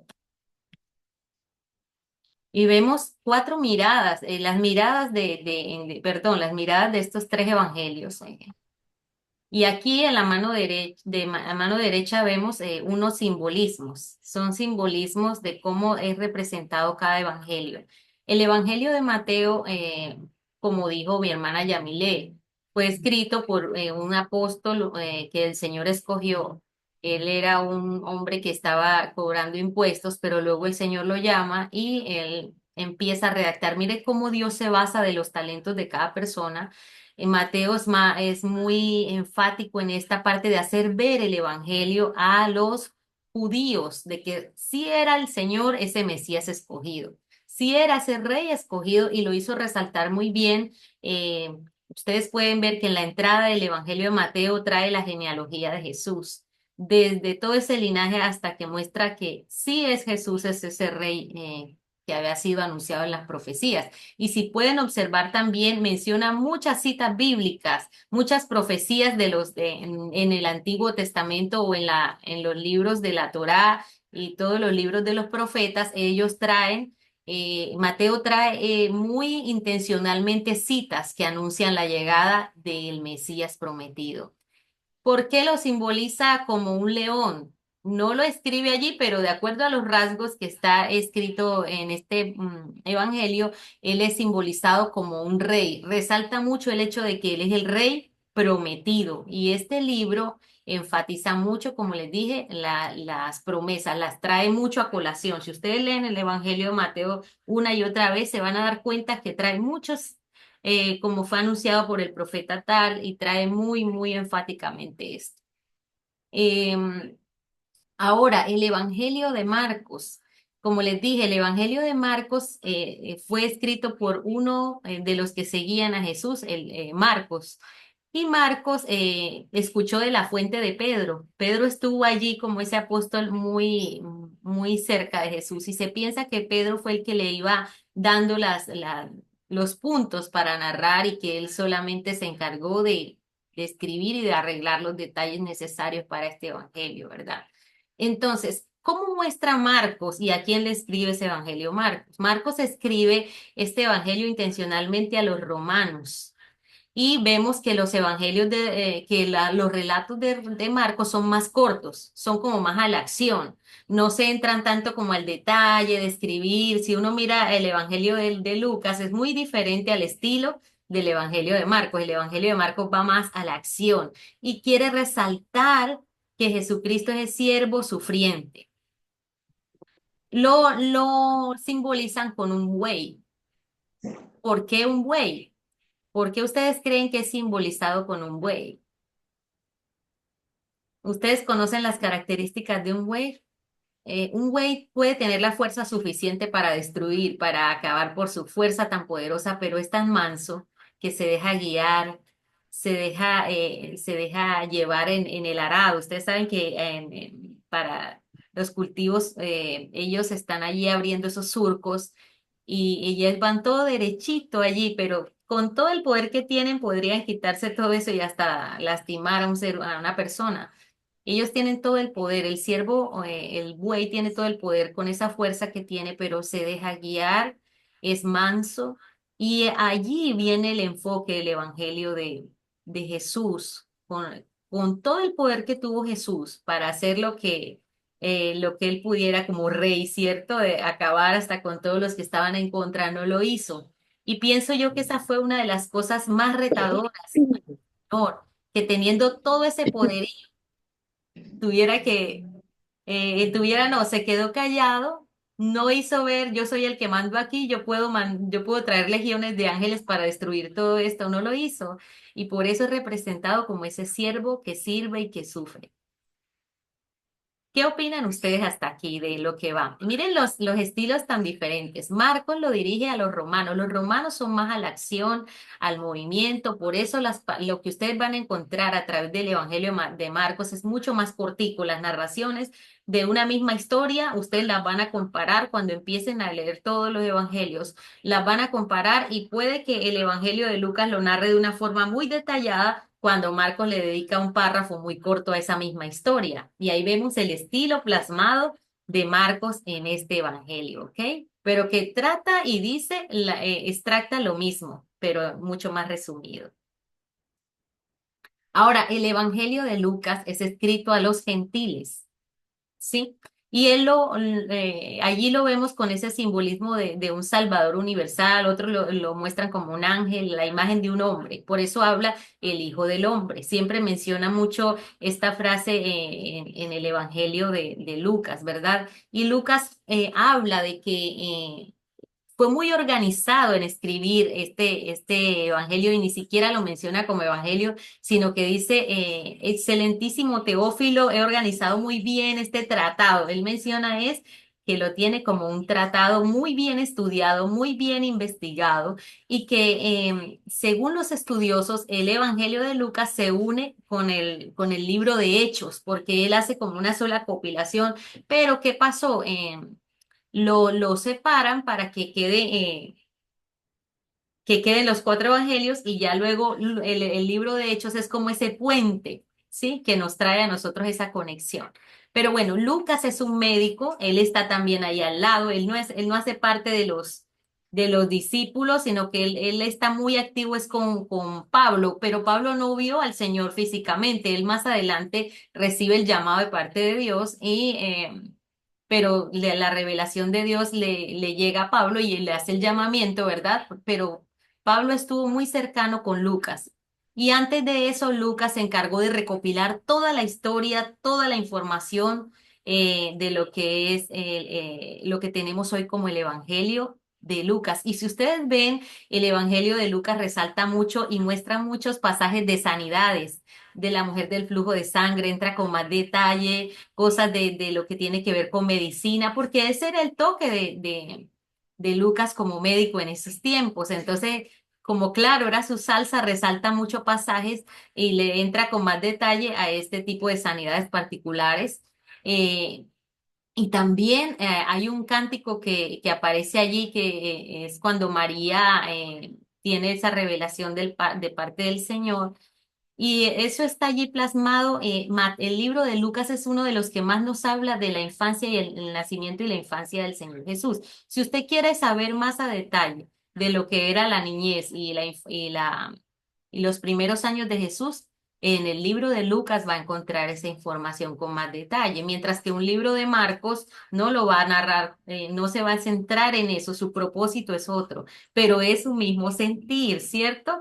Y vemos cuatro miradas, las miradas perdón, las miradas de estos tres evangelios. Y aquí en la mano derecha, a mano derecha vemos unos simbolismos. Son simbolismos de cómo es representado cada evangelio. El evangelio de Mateo, como dijo mi hermana Yamilé, fue escrito por un apóstol que el Señor escogió. Él era un hombre que estaba cobrando impuestos, pero luego el Señor lo llama y él empieza a redactar. Mire cómo Dios se basa de los talentos de cada persona. Mateo es muy enfático en esta parte de hacer ver el evangelio a los judíos, de que sí era el Señor ese Mesías escogido, sí era ese rey escogido y lo hizo resaltar muy bien. Ustedes pueden ver que en la entrada del evangelio de Mateo trae la genealogía de Jesús, desde todo ese linaje hasta que muestra que sí es Jesús, es ese rey que había sido anunciado en las profecías. Y si pueden observar también, menciona muchas citas bíblicas, muchas profecías en el Antiguo Testamento o en los libros de la Torá y todos los libros de los profetas, ellos traen, Mateo trae muy intencionalmente citas que anuncian la llegada del Mesías prometido. ¿Por qué lo simboliza como un león? No lo escribe allí, pero de acuerdo a los rasgos que está escrito en este evangelio, él es simbolizado como un rey. Resalta mucho el hecho de que él es el rey prometido. Y este libro enfatiza mucho, como les dije, las promesas, las trae mucho a colación. Si ustedes leen el evangelio de Mateo una y otra vez, se van a dar cuenta que trae muchos como fue anunciado por el profeta tal, y trae muy, muy enfáticamente esto. Em, Ahora, el Evangelio de Marcos. Como les dije, el Evangelio de Marcos fue escrito por uno de los que seguían a Jesús, Marcos. Y Marcos escuchó de la fuente de Pedro. Pedro estuvo allí como ese apóstol muy, muy cerca de Jesús y se piensa que Pedro fue el que le iba dando los puntos para narrar y que él solamente se encargó de escribir y de arreglar los detalles necesarios para este evangelio, ¿verdad? Entonces, ¿cómo muestra Marcos y a quién le escribe ese evangelio Marcos? Marcos escribe este evangelio intencionalmente a los romanos. Y vemos que los evangelios los relatos de Marcos son más cortos, son como más a la acción, no se entran tanto como al detalle de escribir. Si uno mira el evangelio de Lucas, es muy diferente al estilo del evangelio de Marcos. El evangelio de Marcos va más a la acción y quiere resaltar que Jesucristo es el siervo sufriente. Lo simbolizan con un buey. ¿Por qué un buey? ¿Por qué ustedes creen que es simbolizado con un buey? ¿Ustedes conocen las características de un buey? Un buey puede tener la fuerza suficiente para destruir, para acabar por su fuerza tan poderosa, pero es tan manso que se deja guiar, se deja llevar en el arado. Ustedes saben que para los cultivos ellos están allí abriendo esos surcos y ellos van todo derechito allí, pero con todo el poder que tienen podrían quitarse todo eso y hasta lastimar a una persona. Ellos tienen todo el poder, el siervo, el buey tiene todo el poder con esa fuerza que tiene, pero se deja guiar, es manso, y allí viene el enfoque del Evangelio de Jesús, con todo el poder que tuvo Jesús para hacer lo que él pudiera como rey, ¿cierto? De acabar hasta con todos los que estaban en contra, no lo hizo. Y pienso yo que esa fue una de las cosas más retadoras, Señor, que teniendo todo ese poder tuviera no, se quedó callado, no hizo ver, yo soy el que mando aquí, yo puedo traer legiones de ángeles para destruir todo esto, no lo hizo. Y por eso es representado como ese siervo que sirve y que sufre. ¿Qué opinan ustedes hasta aquí de lo que va? Miren los estilos tan diferentes. Marcos lo dirige a los romanos. Los romanos son más a la acción, al movimiento. Por eso lo que ustedes van a encontrar a través del Evangelio de Marcos es mucho más cortico. Las narraciones de una misma historia, ustedes las van a comparar cuando empiecen a leer todos los evangelios. Las van a comparar y puede que el Evangelio de Lucas lo narre de una forma muy detallada cuando Marcos le dedica un párrafo muy corto a esa misma historia. Y ahí vemos el estilo plasmado de Marcos en este evangelio, ¿ok? Pero que trata y dice, extracta lo mismo, pero mucho más resumido. Ahora, el evangelio de Lucas es escrito a los gentiles, ¿sí? Y allí lo vemos con ese simbolismo de un Salvador universal, otros lo muestran como un ángel, la imagen de un hombre. Por eso habla el Hijo del Hombre. Siempre menciona mucho esta frase en el Evangelio de Lucas, ¿verdad? Y Lucas habla de que fue muy organizado en escribir este evangelio y ni siquiera lo menciona como evangelio, sino que dice, excelentísimo Teófilo, he organizado muy bien este tratado. Él menciona que lo tiene como un tratado muy bien estudiado, muy bien investigado y que según los estudiosos, el evangelio de Lucas se une con el libro de Hechos, porque él hace como una sola compilación. Pero ¿qué pasó? Lo separan para que queden los cuatro evangelios y ya luego el libro de Hechos es como ese puente, ¿sí? Que nos trae a nosotros esa conexión. Pero bueno, Lucas es un médico, él está también ahí al lado, él no hace parte de los discípulos, sino que él está muy activo es con Pablo, pero Pablo no vio al Señor físicamente, él más adelante recibe el llamado de parte de Dios pero la revelación de Dios le llega a Pablo y le hace el llamamiento, ¿verdad? Pero Pablo estuvo muy cercano con Lucas. Y antes de eso, Lucas se encargó de recopilar toda la historia, toda la información de lo que es lo que tenemos hoy como el Evangelio de Lucas. Y si ustedes ven, el Evangelio de Lucas resalta mucho y muestra muchos pasajes de sanidades de la mujer del flujo de sangre, entra con más detalle, cosas de lo que tiene que ver con medicina, porque ese era el toque de Lucas como médico en esos tiempos. Entonces, como claro, era su salsa, resalta muchos pasajes y le entra con más detalle a este tipo de sanidades particulares. Eh, y también hay un cántico que aparece allí, que es cuando María tiene esa revelación de parte del Señor y eso está allí plasmado. El libro de Lucas es uno de los que más nos habla de la infancia y el nacimiento y la infancia del Señor Jesús. Si usted quiere saber más a detalle de lo que era la niñez y los primeros años de Jesús, en el libro de Lucas va a encontrar esa información con más detalle, mientras que un libro de Marcos no lo va a narrar, no se va a centrar en eso, su propósito es otro, pero es su mismo sentir, ¿cierto?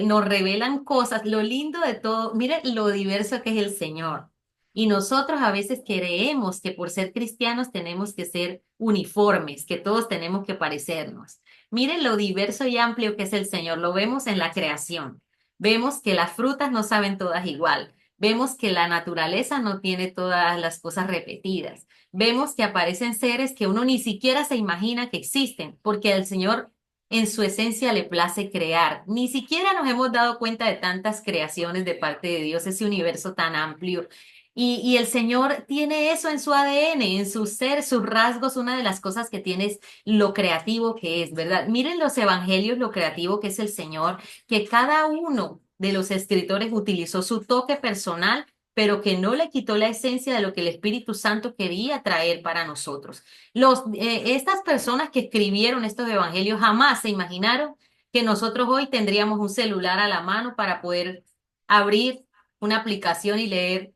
Nos revelan cosas, lo lindo de todo, mire lo diverso que es el Señor. Y nosotros a veces creemos que por ser cristianos tenemos que ser uniformes, que todos tenemos que parecernos. Miren lo diverso y amplio que es el Señor, lo vemos en la creación. Vemos que las frutas no saben todas igual. Vemos que la naturaleza no tiene todas las cosas repetidas. Vemos que aparecen seres que uno ni siquiera se imagina que existen, porque al Señor en su esencia le place crear. Ni siquiera nos hemos dado cuenta de tantas creaciones de parte de Dios, ese universo tan amplio. Y el Señor tiene eso en su ADN, en su ser, sus rasgos. Una de las cosas que tiene es lo creativo que es, ¿verdad? Miren los evangelios, lo creativo que es el Señor, que cada uno de los escritores utilizó su toque personal, pero que no le quitó la esencia de lo que el Espíritu Santo quería traer para nosotros. Estas personas que escribieron estos evangelios jamás se imaginaron que nosotros hoy tendríamos un celular a la mano para poder abrir una aplicación y leer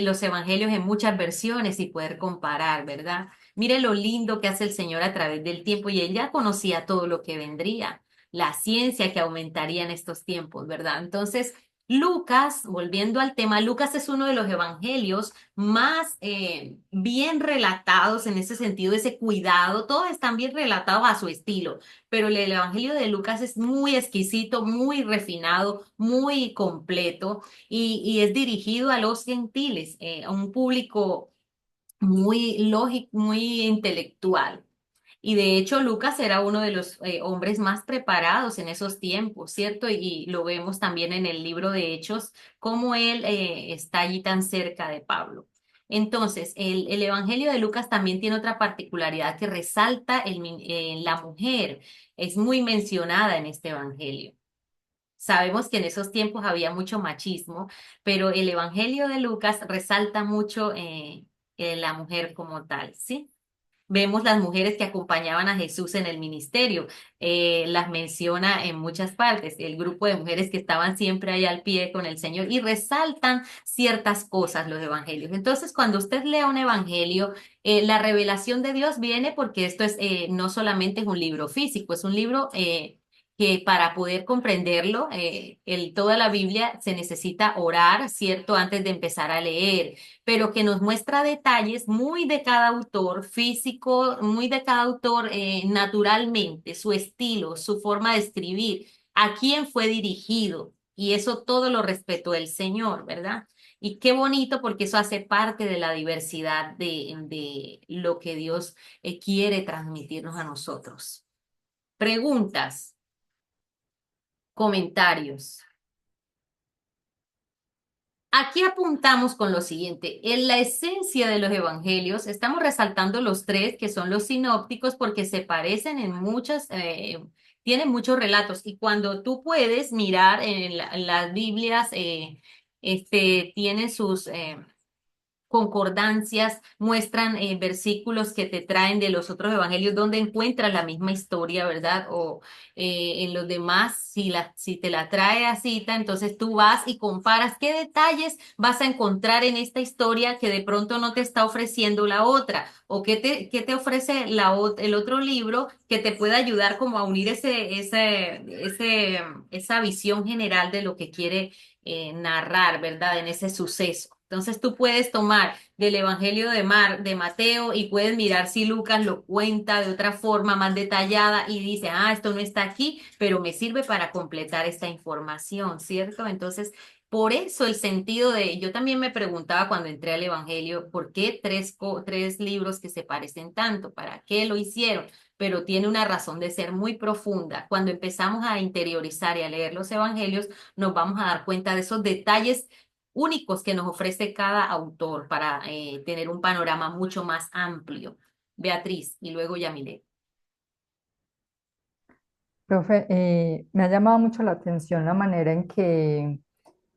los evangelios en muchas versiones y poder comparar, ¿verdad? Mire lo lindo que hace el Señor a través del tiempo y él ya conocía todo lo que vendría, la ciencia que aumentaría en estos tiempos, ¿verdad? Entonces, Lucas, volviendo al tema, Lucas es uno de los evangelios más bien relatados en ese sentido, ese cuidado, todos están bien relatados a su estilo, pero el evangelio de Lucas es muy exquisito, muy refinado, muy completo y es dirigido a los gentiles, a un público muy lógico, muy intelectual. Y de hecho, Lucas era uno de los hombres más preparados en esos tiempos, ¿cierto? Y lo vemos también en el libro de Hechos, cómo él está allí tan cerca de Pablo. Entonces, el Evangelio de Lucas también tiene otra particularidad que resalta la mujer. Es muy mencionada en este Evangelio. Sabemos que en esos tiempos había mucho machismo, pero el Evangelio de Lucas resalta mucho la mujer como tal, ¿sí? Vemos las mujeres que acompañaban a Jesús en el ministerio, las menciona en muchas partes, el grupo de mujeres que estaban siempre ahí al pie con el Señor y resaltan ciertas cosas los evangelios. Entonces, cuando usted lea un evangelio, la revelación de Dios viene porque esto es no solamente es un libro físico, es un libro que para poder comprenderlo, toda la Biblia se necesita orar, ¿cierto? Antes de empezar a leer, pero que nos muestra detalles muy de cada autor físico, muy de cada autor naturalmente, su estilo, su forma de escribir, a quién fue dirigido. Y eso todo lo respetó el Señor, ¿verdad? Y qué bonito porque eso hace parte de la diversidad de lo que Dios quiere transmitirnos a nosotros. Preguntas, comentarios. Aquí apuntamos con lo siguiente, en la esencia de los evangelios estamos resaltando los tres que son los sinópticos porque se parecen en tienen muchos relatos y cuando tú puedes mirar en las Biblias, tienen sus concordancias, muestran versículos que te traen de los otros evangelios donde encuentras la misma historia, ¿verdad? O en los demás, si te la trae a cita, entonces tú vas y comparas qué detalles vas a encontrar en esta historia que de pronto no te está ofreciendo la otra, o qué te ofrece el otro libro que te pueda ayudar como a unir esa visión general de lo que quiere narrar, ¿verdad? En ese suceso. Entonces tú puedes tomar del Evangelio de Mateo y puedes mirar si Lucas lo cuenta de otra forma más detallada y dice, esto no está aquí, pero me sirve para completar esta información, ¿cierto? Entonces, por eso el sentido yo también me preguntaba cuando entré al Evangelio, ¿por qué tres libros que se parecen tanto? ¿Para qué lo hicieron? Pero tiene una razón de ser muy profunda. Cuando empezamos a interiorizar y a leer los Evangelios, nos vamos a dar cuenta de esos detalles únicos que nos ofrece cada autor para tener un panorama mucho más amplio. Beatriz y luego Yamile. Profe, me ha llamado mucho la atención la manera en que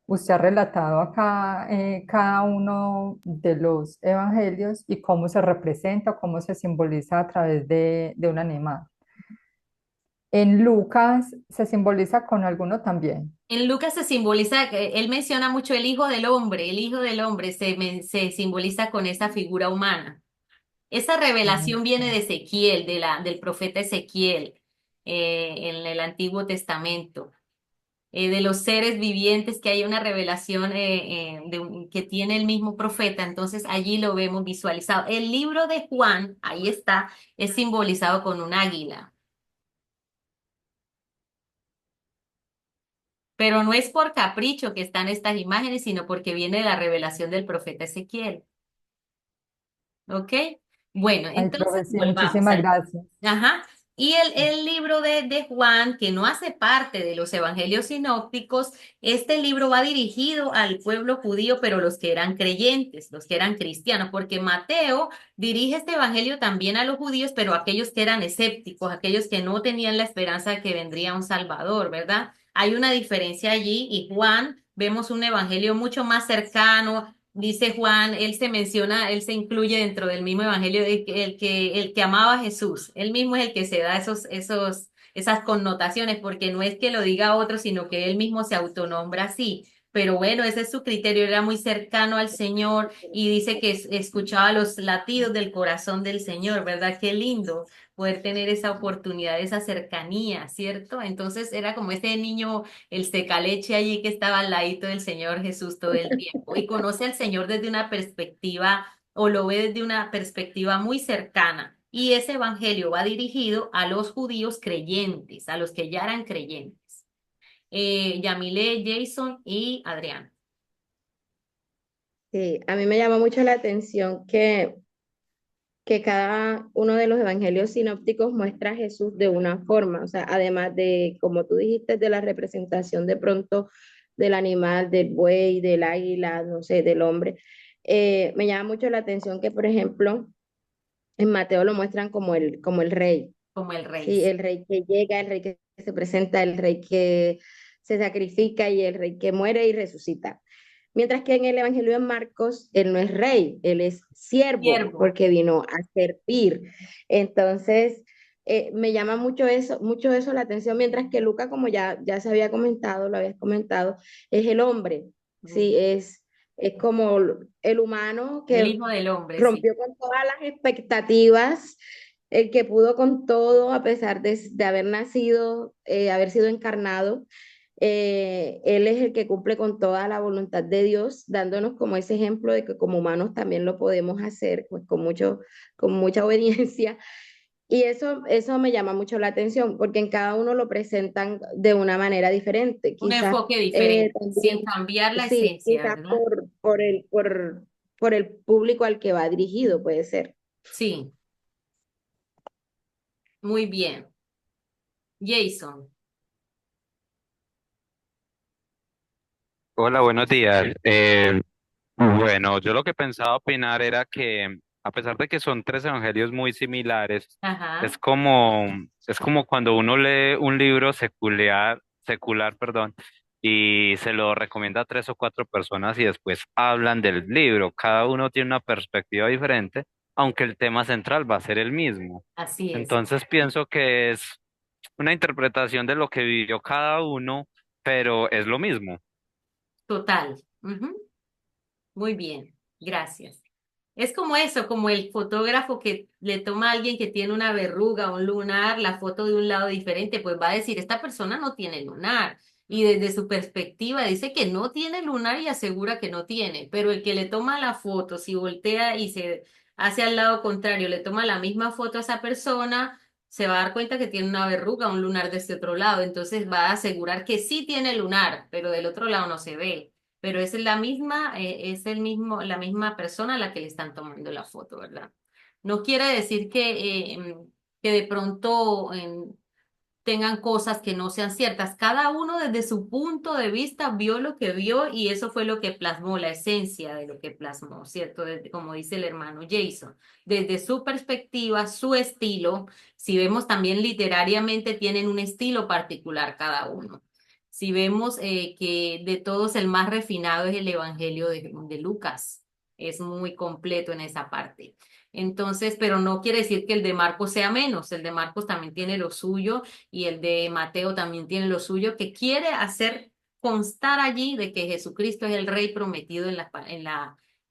usted ha relatado acá cada uno de los evangelios y cómo se representa, cómo se simboliza a través de un animal. En Lucas se simboliza con alguno también. En Lucas se simboliza, él menciona mucho el Hijo del Hombre se simboliza con esa figura humana. Esa revelación viene de Ezequiel, del profeta Ezequiel, en el Antiguo Testamento. De los seres vivientes, que hay una revelación que tiene el mismo profeta, entonces allí lo vemos visualizado. El libro de Juan, ahí está, es simbolizado con un águila, pero no es por capricho que están estas imágenes, sino porque viene de la revelación del profeta Ezequiel. ¿Ok? Bueno, Ay, entonces profe, sí, volvamos muchísimas al... gracias. Ajá. Y el libro de Juan, que no hace parte de los evangelios sinópticos, este libro va dirigido al pueblo judío, pero los que eran creyentes, los que eran cristianos, porque Mateo dirige este evangelio también a los judíos, pero a aquellos que eran escépticos, aquellos que no tenían la esperanza de que vendría un Salvador, ¿verdad? Hay una diferencia allí y Juan, vemos un evangelio mucho más cercano. Dice Juan, él se incluye dentro del mismo evangelio de que el que amaba a Jesús. Él mismo es el que se da esas connotaciones, porque no es que lo diga otro, sino que él mismo se autonombra así. Pero bueno, ese es su criterio, era muy cercano al Señor y dice que escuchaba los latidos del corazón del Señor, ¿verdad? Qué lindo poder tener esa oportunidad, esa cercanía, ¿cierto? Entonces era como ese niño, el secaleche allí que estaba al ladito del Señor Jesús todo el tiempo y conoce al Señor desde una perspectiva o lo ve desde una perspectiva muy cercana. Y ese evangelio va dirigido a los judíos creyentes, a los que ya eran creyentes. Yamile, Jason y Adrián. Sí, a mí me llama mucho la atención que que cada uno de los evangelios sinópticos muestra a Jesús de una forma, o sea, además de, como tú dijiste, de la representación de pronto del animal, del buey, del águila, no sé, del hombre, me llama mucho la atención que, por ejemplo, en Mateo lo muestran como el rey, Como el rey. ¿sí? El rey que llega, el rey que se presenta, el rey que se sacrifica y el rey que muere y resucita. Mientras que en el Evangelio de Marcos, él no es rey, él es siervo, Siervo. porque vino a servir. Entonces, me llama mucho eso la atención, mientras que Lucas, como ya se había comentado, lo habías comentado, es el hombre, ¿sí? Es como el humano El que hijo del hombre, sí. rompió con todas las expectativas, el que pudo con todo a pesar de haber nacido, haber sido encarnado. Él es el que cumple con toda la voluntad de Dios, dándonos como ese ejemplo de que como humanos también lo podemos hacer, pues con mucha obediencia. Y eso me llama mucho la atención, porque en cada uno lo presentan de una manera diferente. Un Quizás enfoque diferente, también, sin cambiar la sí, esencia, quizás ¿verdad? por el público al que va dirigido, puede ser. Sí, muy bien. Jason, Hola, buenos días. Bueno, yo lo que pensaba opinar era que a pesar de que son tres evangelios muy similares, ajá, es como cuando uno lee un libro secular, perdón, y se lo recomienda a tres o cuatro personas y después hablan del libro. Cada uno tiene una perspectiva diferente, aunque el tema central va a ser el mismo. así es, Entonces pienso que es una interpretación de lo que vivió cada uno, pero es lo mismo. total. Ujú. Muy bien, gracias. Es como eso, como el fotógrafo que le toma a alguien que tiene una verruga, un lunar, la foto de un lado diferente, pues va a decir, esta persona no tiene lunar. Y desde su perspectiva dice que no tiene lunar y asegura que no tiene, pero el que le toma la foto, si voltea y se hace al lado contrario, le toma la misma foto a esa persona, se va a dar cuenta que tiene una verruga, un lunar de este otro lado, entonces va a asegurar que sí tiene lunar, pero del otro lado no se ve, pero es la misma, la misma persona a la que le están tomando la foto, ¿verdad? No quiere decir que de pronto tengan cosas que no sean ciertas. Cada uno desde su punto de vista vio lo que vio y eso fue lo que plasmó, la esencia de lo que plasmó, ¿cierto? Como dice el hermano Jason, desde su perspectiva, su estilo, si vemos también literariamente tienen un estilo particular cada uno. Si vemos que de todos el más refinado es el Evangelio de Lucas, es muy completo en esa parte. Entonces, pero no quiere decir que el de Marcos sea menos, el de Marcos también tiene lo suyo y el de Mateo también tiene lo suyo, que quiere hacer constar allí de que Jesucristo es el rey prometido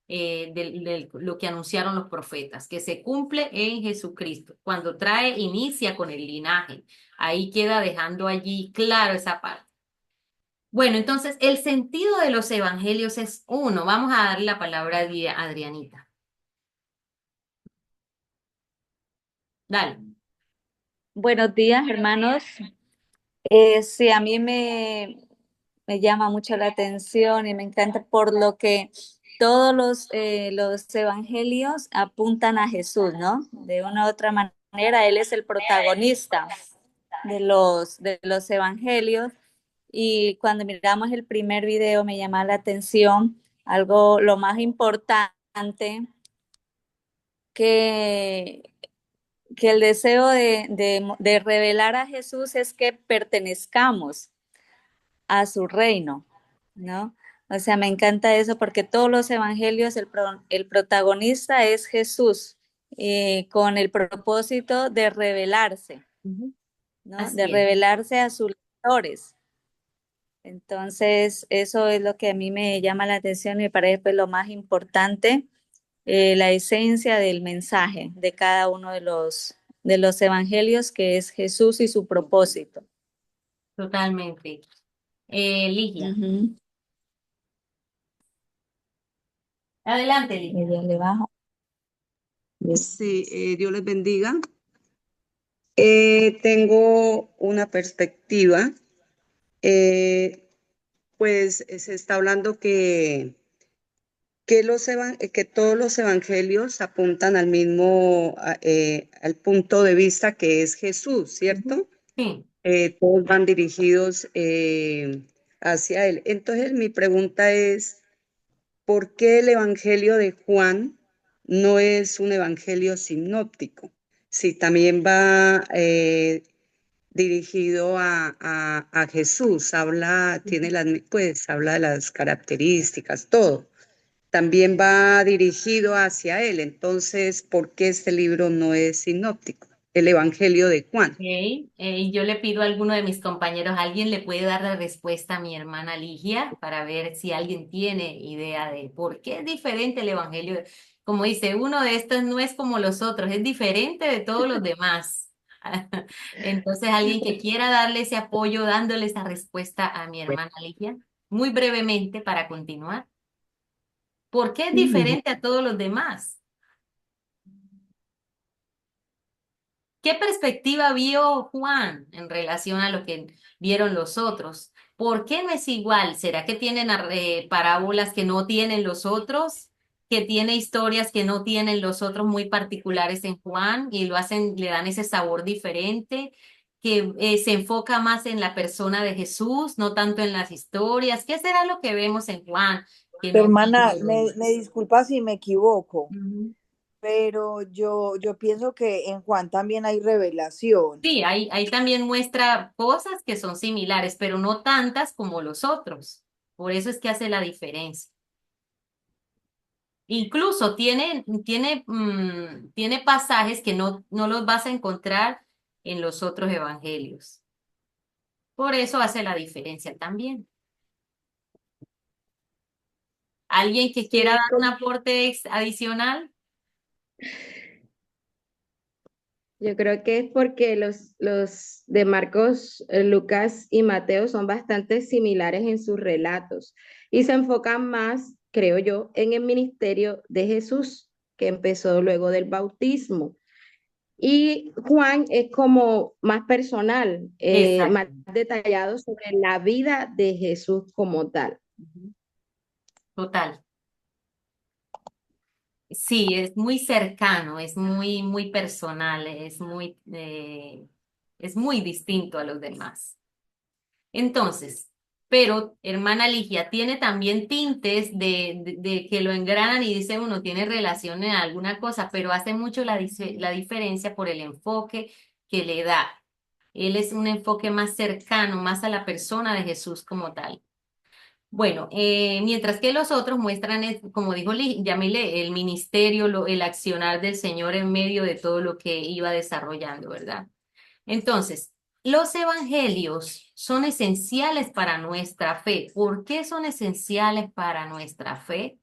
lo que anunciaron los profetas, que se cumple en Jesucristo. Cuando inicia con el linaje, ahí queda dejando allí claro esa parte. Bueno, entonces el sentido de los evangelios es uno. Vamos a darle la palabra a Adrianita. Dale. Buenos días, hermanos. Sí, a mí me llama mucho la atención y me encanta por lo que todos los evangelios apuntan a Jesús, ¿no? De una u otra manera, Él es el protagonista de los evangelios. Y cuando miramos el primer video me llama la atención lo más importante que que el deseo de revelar a Jesús es que pertenezcamos a su reino, ¿no? O sea, me encanta eso porque todos los evangelios, el protagonista es Jesús, con el propósito de revelarse, ¿no? De Así es. revelarse a sus lectores. Entonces, eso es lo que a mí me llama la atención y me parece pues, lo más importante, la esencia del mensaje de cada uno de los evangelios, que es Jesús y su propósito. Totalmente. Ligia. Ujú. Adelante, Ligia. Ya le bajo. Sí, Dios les bendiga. Tengo una perspectiva, pues se está hablando que que todos los evangelios apuntan al mismo, al punto de vista que es Jesús, ¿cierto? Sí. Todos van dirigidos hacia él. Entonces, mi pregunta es, ¿por qué el evangelio de Juan no es un evangelio sinóptico? Si también va dirigido a Jesús, habla de las características, todo. También va dirigido hacia él. Entonces, ¿por qué este libro no es sinóptico? El Evangelio de Juan. Ok, y yo le pido a alguno de mis compañeros, ¿alguien le puede dar la respuesta a mi hermana Ligia para ver si alguien tiene idea de por qué es diferente el evangelio? Como dice, uno de estos no es como los otros, es diferente de todos los demás. Entonces, alguien que quiera darle ese apoyo, dándole esa respuesta a mi hermana Ligia, muy brevemente para continuar. ¿Por qué es diferente a todos los demás? ¿Qué perspectiva vio Juan en relación a lo que vieron los otros? ¿Por qué no es igual? ¿Será que tienen parábolas que no tienen los otros? ¿Que tiene historias que no tienen los otros muy particulares en Juan y lo hacen, le dan ese sabor diferente? ¿Que se enfoca más en la persona de Jesús, no tanto en las historias? ¿Qué será lo que vemos en Juan que no Hermana, tienen los demás? me disculpa si me equivoco, Ujú. pero yo pienso que en Juan también hay revelación. Sí, ahí también muestra cosas que son similares, pero no tantas como los otros. Por eso es que hace la diferencia. Incluso tiene pasajes que no los vas a encontrar en los otros evangelios. Por eso hace la diferencia también. ¿Alguien que quiera dar Sí, un aporte adicional? yo creo que es porque los de Marcos, Lucas y Mateo son bastante similares en sus relatos y se enfocan más, creo yo, en el ministerio de Jesús, que empezó luego del bautismo. Y Juan es como más personal, más Exacto. detallado sobre la vida de Jesús como tal. Ujú. Total. Sí, es muy cercano, es muy personal, es muy distinto a los demás. Entonces, pero hermana Ligia, tiene también tintes de que lo engranan y dice uno tiene relación en alguna cosa, pero hace mucho la diferencia por el enfoque que le da. Él es un enfoque más cercano, más a la persona de Jesús como tal. Bueno, mientras que los otros muestran, como dijo Yamile, el ministerio, el accionar del Señor en medio de todo lo que iba desarrollando, ¿verdad? Entonces, los evangelios son esenciales para nuestra fe. ¿Por qué son esenciales para nuestra fe?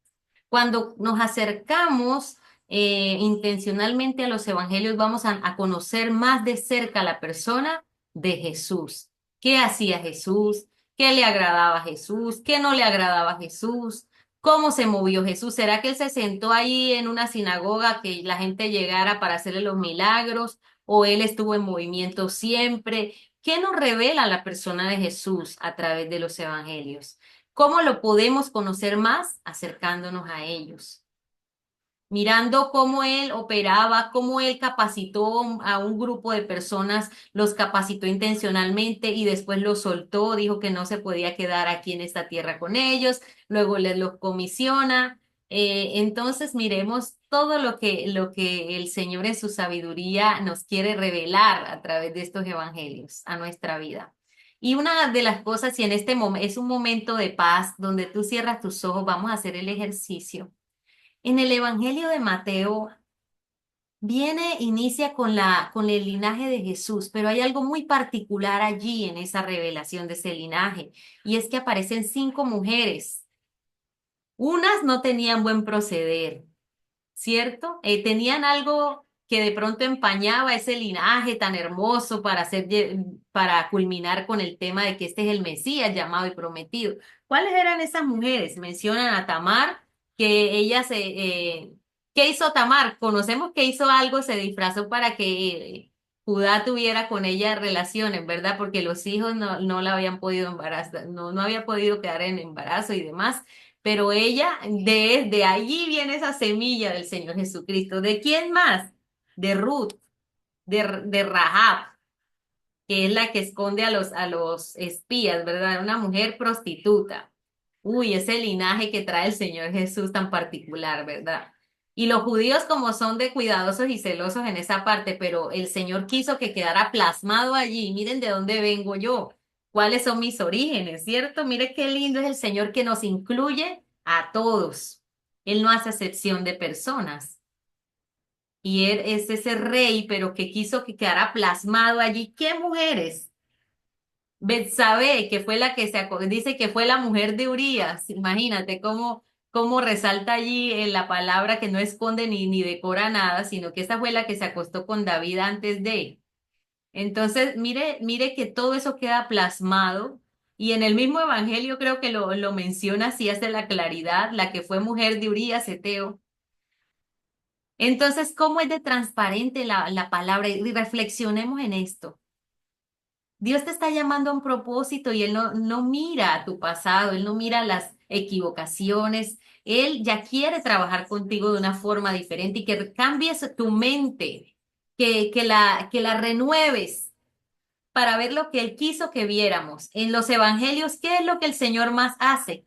Cuando nos acercamos intencionalmente a los evangelios, vamos a conocer más de cerca a la persona de Jesús. ¿Qué hacía Jesús? ¿Qué le agradaba a Jesús? ¿Qué no le agradaba a Jesús? ¿Cómo se movió Jesús? ¿Será que él se sentó ahí en una sinagoga que la gente llegara para hacerle los milagros? ¿O él estuvo en movimiento siempre? ¿Qué nos revela la persona de Jesús a través de los evangelios? ¿Cómo lo podemos conocer más? Acercándonos a ellos, mirando cómo él operaba, cómo él capacitó a un grupo de personas, los capacitó intencionalmente y después los soltó, dijo que no se podía quedar aquí en esta tierra con ellos, luego les los comisiona. Entonces miremos todo lo que el Señor en su sabiduría nos quiere revelar a través de estos evangelios a nuestra vida. Y una de las cosas, y en este momento es un momento de paz donde tú cierras tus ojos, vamos a hacer el ejercicio. En el Evangelio de Mateo inicia con el linaje de Jesús, pero hay algo muy particular allí en esa revelación de ese linaje, y es que aparecen 5 mujeres. Unas no tenían buen proceder, ¿cierto? Tenían algo que de pronto empañaba ese linaje tan hermoso para culminar con el tema de que este es el Mesías llamado y prometido. ¿Cuáles eran esas mujeres? Mencionan a Tamar, que ¿qué hizo Tamar? Conocemos que hizo algo, se disfrazó para que Judá tuviera con ella relaciones, ¿verdad? Porque los hijos no la habían podido embarazar, no había podido quedar en embarazo y demás. pero ella, desde allí viene esa semilla del Señor Jesucristo. ¿De quién más? De Ruth, de Rahab, que es la que esconde a los espías, ¿verdad? Una mujer prostituta. Uy, ese linaje que trae el Señor Jesús tan particular, ¿verdad? Y los judíos como son de cuidadosos y celosos en esa parte, pero el Señor quiso que quedara plasmado allí. Miren de dónde vengo yo, cuáles son mis orígenes, ¿cierto? Mire qué lindo es el Señor que nos incluye a todos. Él no hace excepción de personas. Y él es ese rey, pero que quiso que quedara plasmado allí. ¿Qué mujeres? Betsabé, que fue la que dice que fue la mujer de Urías. Imagínate cómo resalta allí en la palabra que no esconde ni decora nada, sino que esa fue la que se acostó con David antes de. Entonces, mire que todo eso queda plasmado. Y en el mismo evangelio creo que lo menciona así, hace la claridad, la que fue mujer de Urías, Eteo. Entonces, ¿cómo es de transparente la palabra? Y reflexionemos en esto. Dios te está llamando a un propósito y Él no mira a tu pasado, Él no mira las equivocaciones, Él ya quiere trabajar contigo de una forma diferente y que cambies tu mente, que la renueves para ver lo que Él quiso que viéramos. En los evangelios, ¿qué es lo que el Señor más hace?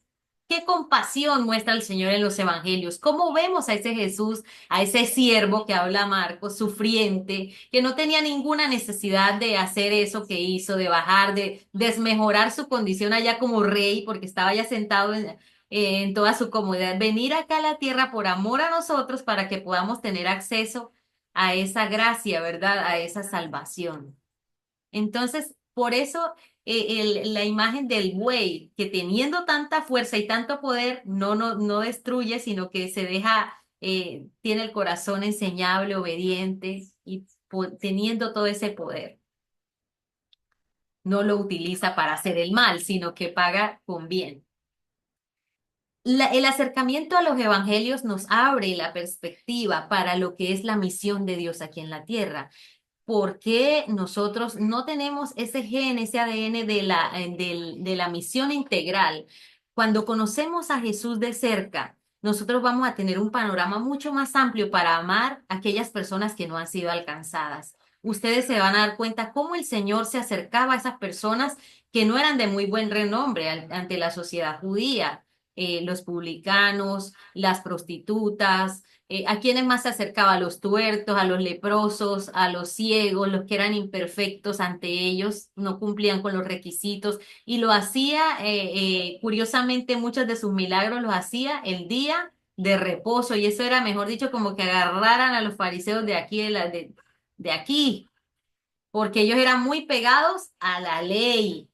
¿Qué compasión muestra el Señor en los evangelios? ¿Cómo vemos a ese Jesús, a ese siervo que habla Marcos, sufriente, que no tenía ninguna necesidad de hacer eso que hizo, de bajar, de desmejorar su condición allá como rey, porque estaba ya sentado en toda su comodidad, venir acá a la tierra por amor a nosotros para que podamos tener acceso a esa gracia, ¿verdad? A esa salvación. Entonces, por eso la imagen del buey, que teniendo tanta fuerza y tanto poder, no destruye, sino que se deja, tiene el corazón enseñable, obediente y teniendo todo ese poder. No lo utiliza para hacer el mal, sino que paga con bien. El acercamiento a los evangelios nos abre la perspectiva para lo que es la misión de Dios aquí en la tierra. ¿Por qué nosotros no tenemos ese gen, ese ADN de la misión integral? Cuando conocemos a Jesús de cerca, nosotros vamos a tener un panorama mucho más amplio para amar a aquellas personas que no han sido alcanzadas. Ustedes se van a dar cuenta cómo el Señor se acercaba a esas personas que no eran de muy buen renombre ante la sociedad judía, los publicanos, las prostitutas. ¿A quiénes más se acercaba? A los tuertos, a los leprosos, a los ciegos, los que eran imperfectos ante ellos, no cumplían con los requisitos y lo hacía, curiosamente, muchos de sus milagros los hacía el día de reposo y eso era, mejor dicho, como que agarraran a los fariseos de aquí, de aquí, porque ellos eran muy pegados a la ley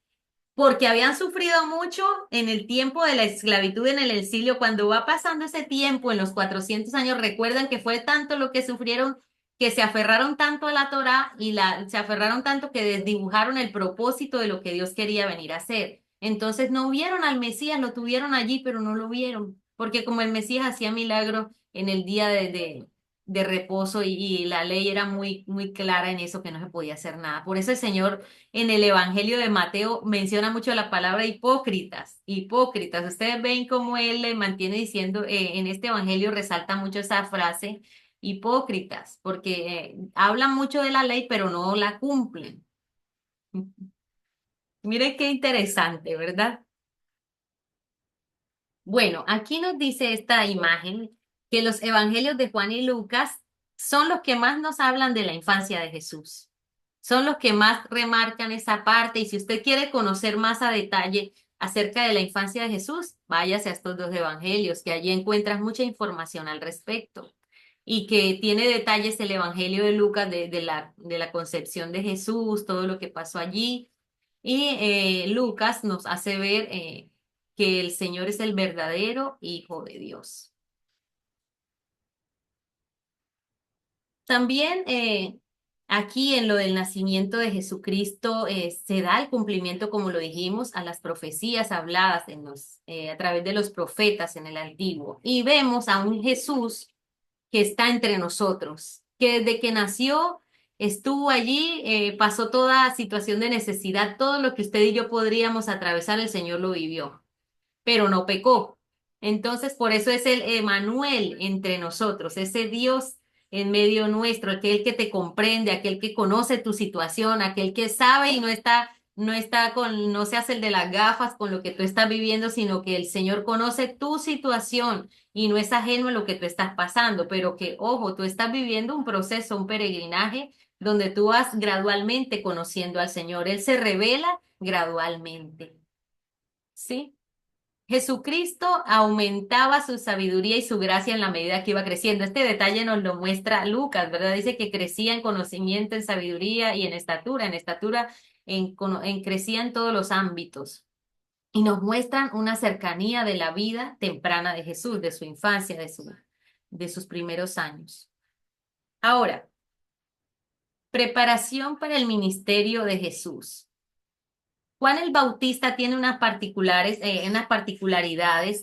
porque habían sufrido mucho en el tiempo de la esclavitud en el exilio. Cuando va pasando ese tiempo, en los 400 años, recuerdan que fue tanto lo que sufrieron que se aferraron tanto a la Torá y se aferraron tanto que desdibujaron el propósito de lo que Dios quería venir a hacer. Entonces no vieron al Mesías, lo tuvieron allí, pero no lo vieron, porque como el Mesías hacía milagros en el día de reposo y la ley era muy clara en eso, que no se podía hacer nada. Por eso el Señor en el Evangelio de Mateo menciona mucho la palabra hipócritas, hipócritas. Ustedes ven cómo él le mantiene diciendo, en este Evangelio resalta mucho esa frase, hipócritas, porque hablan mucho de la ley, pero no la cumplen. Miren qué interesante, ¿verdad? Bueno, aquí nos dice esta imagen que los evangelios de Juan y Lucas son los que más nos hablan de la infancia de Jesús. Son los que más remarcan esa parte y si usted quiere conocer más a detalle acerca de la infancia de Jesús, váyase a estos dos evangelios, que allí encuentras mucha información al respecto y que tiene detalles el evangelio de Lucas de la concepción de Jesús, todo lo que pasó allí. Y Lucas nos hace ver que el Señor es el verdadero Hijo de Dios. También aquí en lo del nacimiento de Jesucristo se da el cumplimiento, como lo dijimos, a las profecías habladas a través de los profetas en el Antiguo. Y vemos a un Jesús que está entre nosotros, que desde que nació estuvo allí, pasó toda situación de necesidad, todo lo que usted y yo podríamos atravesar, el Señor lo vivió, pero no pecó. Entonces, por eso es el Emanuel entre nosotros, ese Dios en medio nuestro, aquel que te comprende, aquel que conoce tu situación, aquel que sabe y no se hace el de las gafas con lo que tú estás viviendo, sino que el Señor conoce tu situación y no es ajeno a lo que tú estás pasando, pero que, ojo, tú estás viviendo un proceso, un peregrinaje donde tú vas gradualmente conociendo al Señor. Él se revela gradualmente. ¿Sí? Jesucristo aumentaba su sabiduría y su gracia en la medida que iba creciendo. Este detalle nos lo muestra Lucas, ¿verdad? Dice que crecía en conocimiento, en sabiduría y en estatura, crecía en todos los ámbitos. Y nos muestran una cercanía de la vida temprana de Jesús, de su infancia, de sus primeros años. Ahora, preparación para el ministerio de Jesús. Juan el Bautista tiene unas particularidades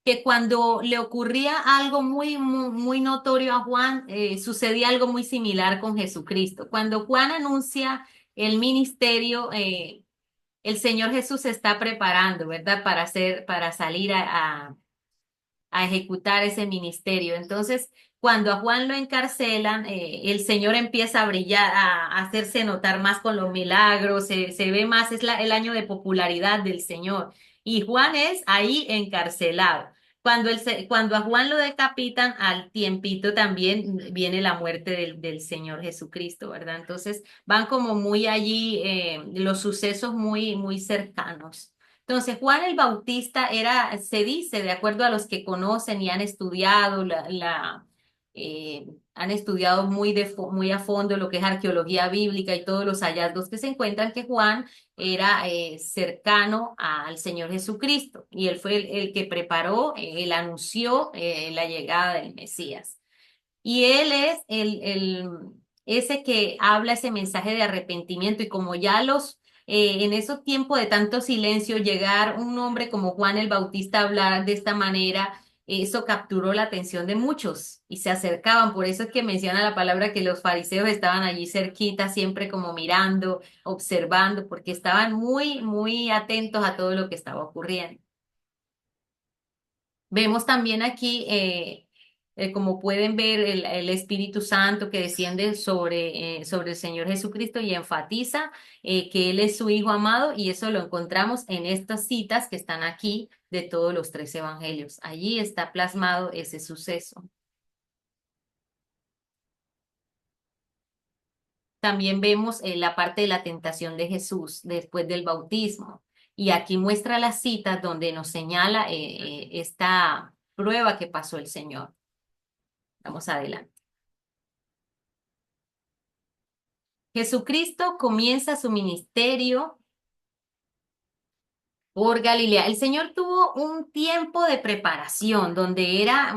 que cuando le ocurría algo muy notorio a Juan, sucedía algo muy similar con Jesucristo. Cuando Juan anuncia el ministerio, el Señor Jesús se está preparando, ¿verdad? Para salir a ejecutar ese ministerio. Entonces, cuando a Juan lo encarcelan, el Señor empieza a brillar, a hacerse notar más con los milagros, se ve más, el año de popularidad del Señor. Y Juan es ahí encarcelado. Cuando a Juan lo decapitan, al tiempito también viene la muerte del Señor Jesucristo, ¿verdad? Entonces van como muy allí, los sucesos muy cercanos. Entonces, Juan el Bautista se dice, de acuerdo a los que conocen y han estudiado han estudiado muy a fondo lo que es arqueología bíblica y todos los hallazgos que se encuentran, que Juan era cercano al Señor Jesucristo y él fue el que preparó, él anunció la llegada del Mesías. Y él es ese que habla ese mensaje de arrepentimiento y como ya en esos tiempos de tanto silencio, llegar un hombre como Juan el Bautista a hablar de esta manera, eso capturó la atención de muchos y se acercaban. Por eso es que menciona la palabra que los fariseos estaban allí cerquita, siempre como mirando, observando, porque estaban muy atentos a todo lo que estaba ocurriendo. Vemos también aquí, como pueden ver, el Espíritu Santo que desciende sobre el Señor Jesucristo y enfatiza que Él es su Hijo amado y eso lo encontramos en estas citas que están aquí de todos los 3 evangelios. Allí está plasmado ese suceso. También vemos la parte de la tentación de Jesús después del bautismo. Y aquí muestra las citas donde nos señala esta prueba que pasó el Señor. Vamos adelante. Jesucristo comienza su ministerio por Galilea. El Señor tuvo un tiempo de preparación donde era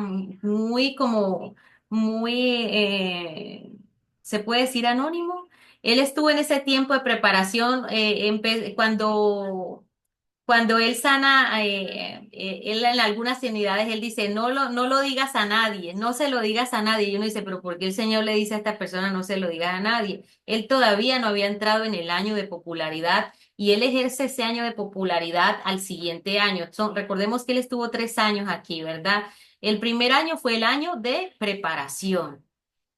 se puede decir anónimo. Él estuvo en ese tiempo de preparación cuando él sana, él en algunas sanidades, él dice, no lo digas a nadie, no se lo digas a nadie. Y uno dice, pero ¿por qué el Señor le dice a esta persona no se lo digas a nadie? Él todavía no había entrado en el año de popularidad y él ejerce ese año de popularidad al siguiente año. Recordemos que él estuvo 3 años aquí, ¿verdad? El primer año fue el año de preparación.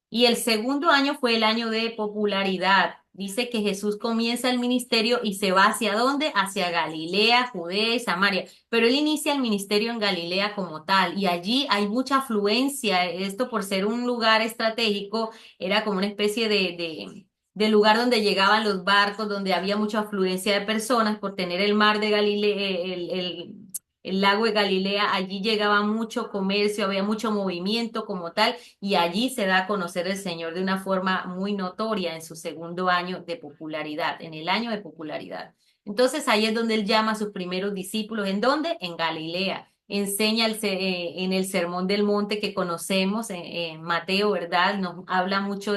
Y el segundo año fue el año de popularidad. Dice que Jesús comienza el ministerio y se va ¿hacia dónde? Hacia Galilea, Judea y Samaria. Pero él inicia el ministerio en Galilea como tal y allí hay mucha afluencia. Esto por ser un lugar estratégico era como una especie de lugar donde llegaban los barcos, donde había mucha afluencia de personas por tener el mar de Galilea, el lago de Galilea. Allí llegaba mucho comercio, había mucho movimiento como tal y allí se da a conocer el Señor de una forma muy notoria en su segundo año de popularidad, en el año de popularidad. Entonces ahí es donde él llama a sus primeros discípulos. ¿En dónde? En Galilea. Enseña en el Sermón del Monte que conocemos, en Mateo, ¿verdad? Nos habla mucho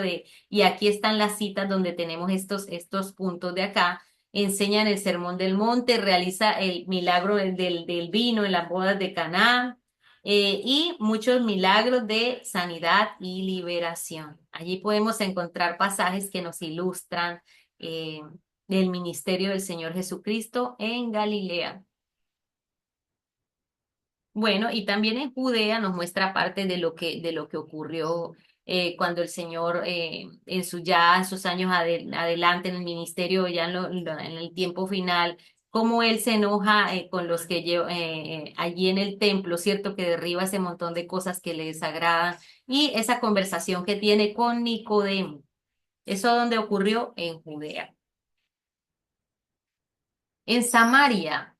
y aquí están las citas donde tenemos estos puntos de acá. Enseña en el Sermón del Monte, realiza el milagro del vino en las bodas de Caná, y muchos milagros de sanidad y liberación. Allí podemos encontrar pasajes que nos ilustran el ministerio del Señor Jesucristo en Galilea. Bueno, y también en Judea nos muestra parte de lo que ocurrió cuando el Señor en sus años adelante en el ministerio, ya en el tiempo final, cómo Él se enoja con los que allí en el templo, ¿cierto? Que derriba ese montón de cosas que le desagradan y esa conversación que tiene con Nicodemo. ¿Eso donde ocurrió? En Judea. En Samaria.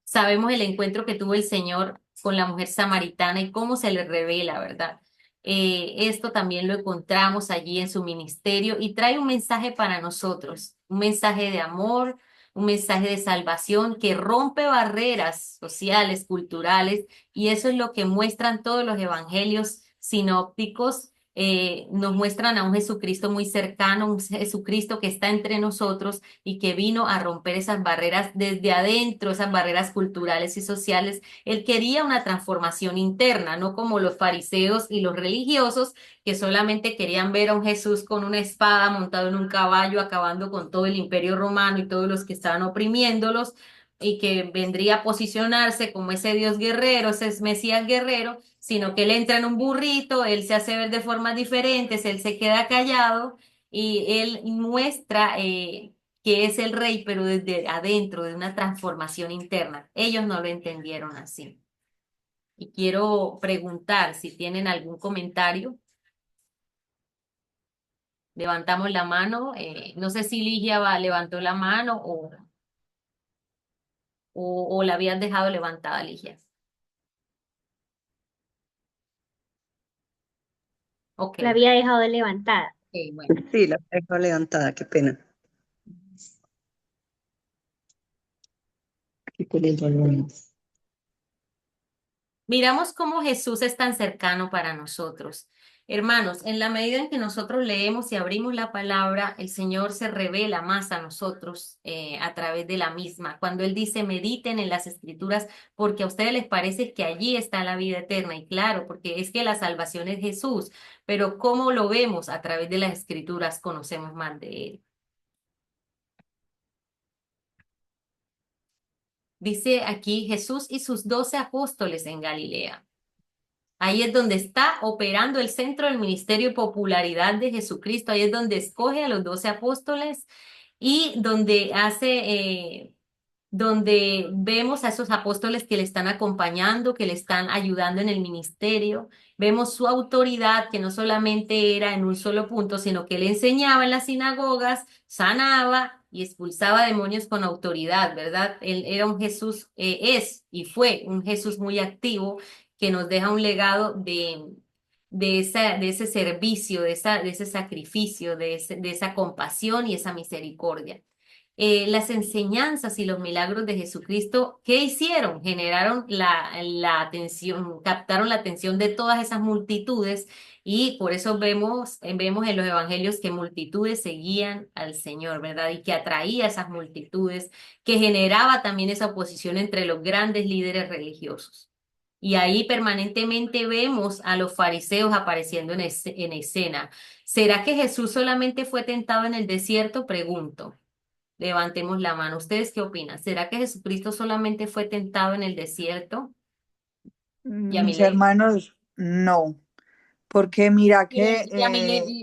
Sabemos el encuentro que tuvo el Señor con la mujer samaritana y cómo se le revela, ¿verdad? Esto también lo encontramos allí en su ministerio y trae un mensaje para nosotros, un mensaje de amor, un mensaje de salvación que rompe barreras sociales, culturales, y eso es lo que muestran todos los evangelios sinópticos. Nos muestran a un Jesucristo muy cercano, un Jesucristo que está entre nosotros y que vino a romper esas barreras desde adentro, esas barreras culturales y sociales. Él quería una transformación interna, no como los fariseos y los religiosos que solamente querían ver a un Jesús con una espada montado en un caballo, acabando con todo el imperio romano y todos los que estaban oprimiéndolos y que vendría a posicionarse como ese Dios guerrero, ese Mesías guerrero, sino que él entra en un burrito, él se hace ver de formas diferentes, él se queda callado y él muestra que es el rey, pero desde adentro, de una transformación interna. Ellos no lo entendieron así. Y quiero preguntar si tienen algún comentario. Levantamos la mano. No sé si Ligia levantó la mano o la habían dejado levantada, Ligia. Ok, La había dejado levantada. bueno. Sí, la dejo levantada, qué pena. Aquí poniendo algunas. Miramos cómo Jesús es tan cercano para nosotros. Hermanos, en la medida en que nosotros leemos y abrimos la palabra, el Señor se revela más a nosotros a través de la misma. Cuando Él dice, mediten en las Escrituras, porque a ustedes les parece que allí está la vida eterna. Y claro, porque es que la salvación es Jesús, pero ¿cómo lo vemos? A través de las Escrituras conocemos más de Él. Dice aquí Jesús y sus 12 apóstoles en Galilea. Ahí es donde está operando el centro del ministerio y popularidad de Jesucristo. Ahí es donde escoge a los 12 apóstoles y donde vemos a esos apóstoles que le están acompañando, que le están ayudando en el ministerio. Vemos su autoridad, que no solamente era en un solo punto, sino que él enseñaba en las sinagogas, sanaba y expulsaba demonios con autoridad, ¿verdad? Él era un Jesús, es y fue un Jesús muy activo que nos deja un legado de ese servicio, de ese sacrificio, de esa compasión y esa misericordia. Las enseñanzas y los milagros de Jesucristo, ¿qué hicieron? Generaron la atención, captaron la atención de todas esas multitudes y por eso vemos en los evangelios que multitudes seguían al Señor, ¿verdad? Y que atraía a esas multitudes, que generaba también esa oposición entre los grandes líderes religiosos. Y ahí permanentemente vemos a los fariseos apareciendo en escena. ¿Será que Jesús solamente fue tentado en el desierto? Pregunto. Levantemos la mano. ¿Ustedes qué opinan? ¿Será que Jesucristo solamente fue tentado en el desierto? Mis Yamile. hermanos, no, porque mira que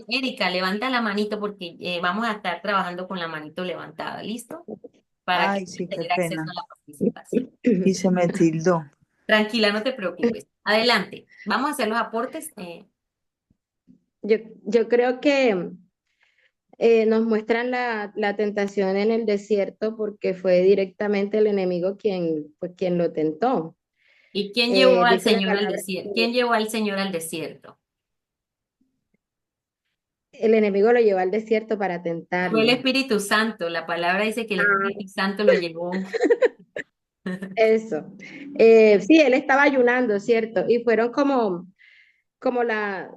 Erika, levanta la manito porque vamos a estar trabajando con la manito levantada. ¿Listo? Para que ay, sí, puedan qué tener acceso a pena. la participación. Y se me tildó. Tranquila, no te preocupes. Adelante. Vamos a hacer los aportes. Yo creo que nos muestran la tentación en el desierto porque fue directamente el enemigo quien lo tentó. ¿Y quién llevó al Dice la Señor al palabra desierto? que ¿Quién llevó al Señor al desierto? el enemigo lo llevó al desierto para Fue el tentarlo. Espíritu Santo. La palabra dice que el Espíritu Santo lo llevó. Eso. Sí, él estaba ayunando, ¿cierto? Y fueron como la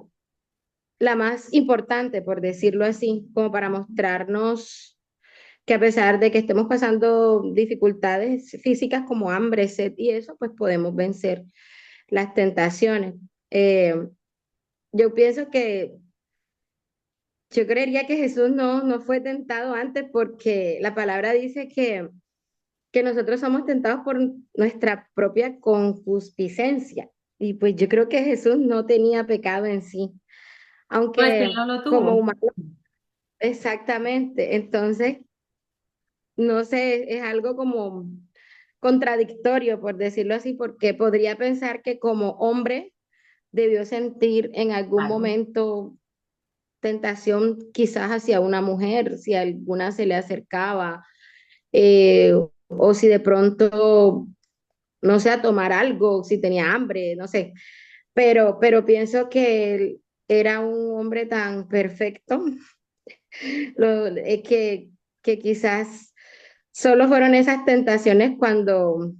más importante, por decirlo así, como para mostrarnos que a pesar de que estemos pasando dificultades físicas como hambre, sed y eso, pues podemos vencer las tentaciones. Yo pienso yo creería que Jesús no fue tentado antes porque la palabra dice que que nosotros somos tentados por nuestra propia concupiscencia. Y pues yo creo que Jesús no tenía pecado en sí, Pues que aunque no lo como tuvo. humano, exactamente. Entonces, no sé, es algo como contradictorio, por decirlo así, porque podría pensar que como hombre debió sentir en algún Claro. momento tentación quizás hacia una mujer, si alguna se le acercaba, o si de pronto, no sé, a tomar algo, si tenía hambre, no sé, pero pienso que él era un hombre tan perfecto que quizás solo fueron esas tentaciones cuando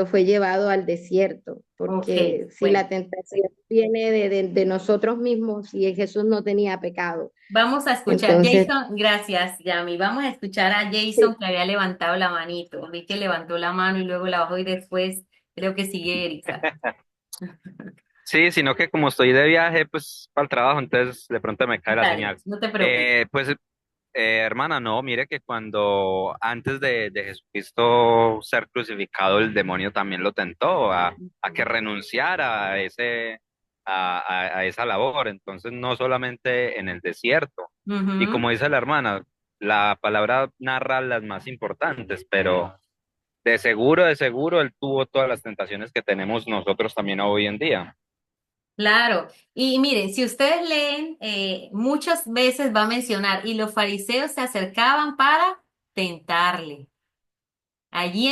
fue llevado al desierto, Ok, porque si bueno. la tentación viene de nosotros mismos y Jesús no tenía pecado, Vamos a escuchar, entonces, Jason, gracias, Yami. Vamos a escuchar a Jason sí. que había levantado la manito. Vi que levantó la mano y luego la bajó y después creo que sigue Erika. Sí, sino que como estoy de viaje, pues para el trabajo, entonces de pronto me cae la Dale, señal. no te preocupes. Pues, hermana, no, mire que cuando antes de Jesucristo ser crucificado, el demonio también lo tentó a que renunciara a a esa labor. Entonces, no solamente en el desierto. Y Ujú. como dice la hermana, la palabra narra las más importantes, pero de seguro, él tuvo todas las tentaciones que tenemos nosotros también hoy en día. Claro, y miren, si ustedes leen, muchas veces va a mencionar, y los fariseos se acercaban para tentarle. Allí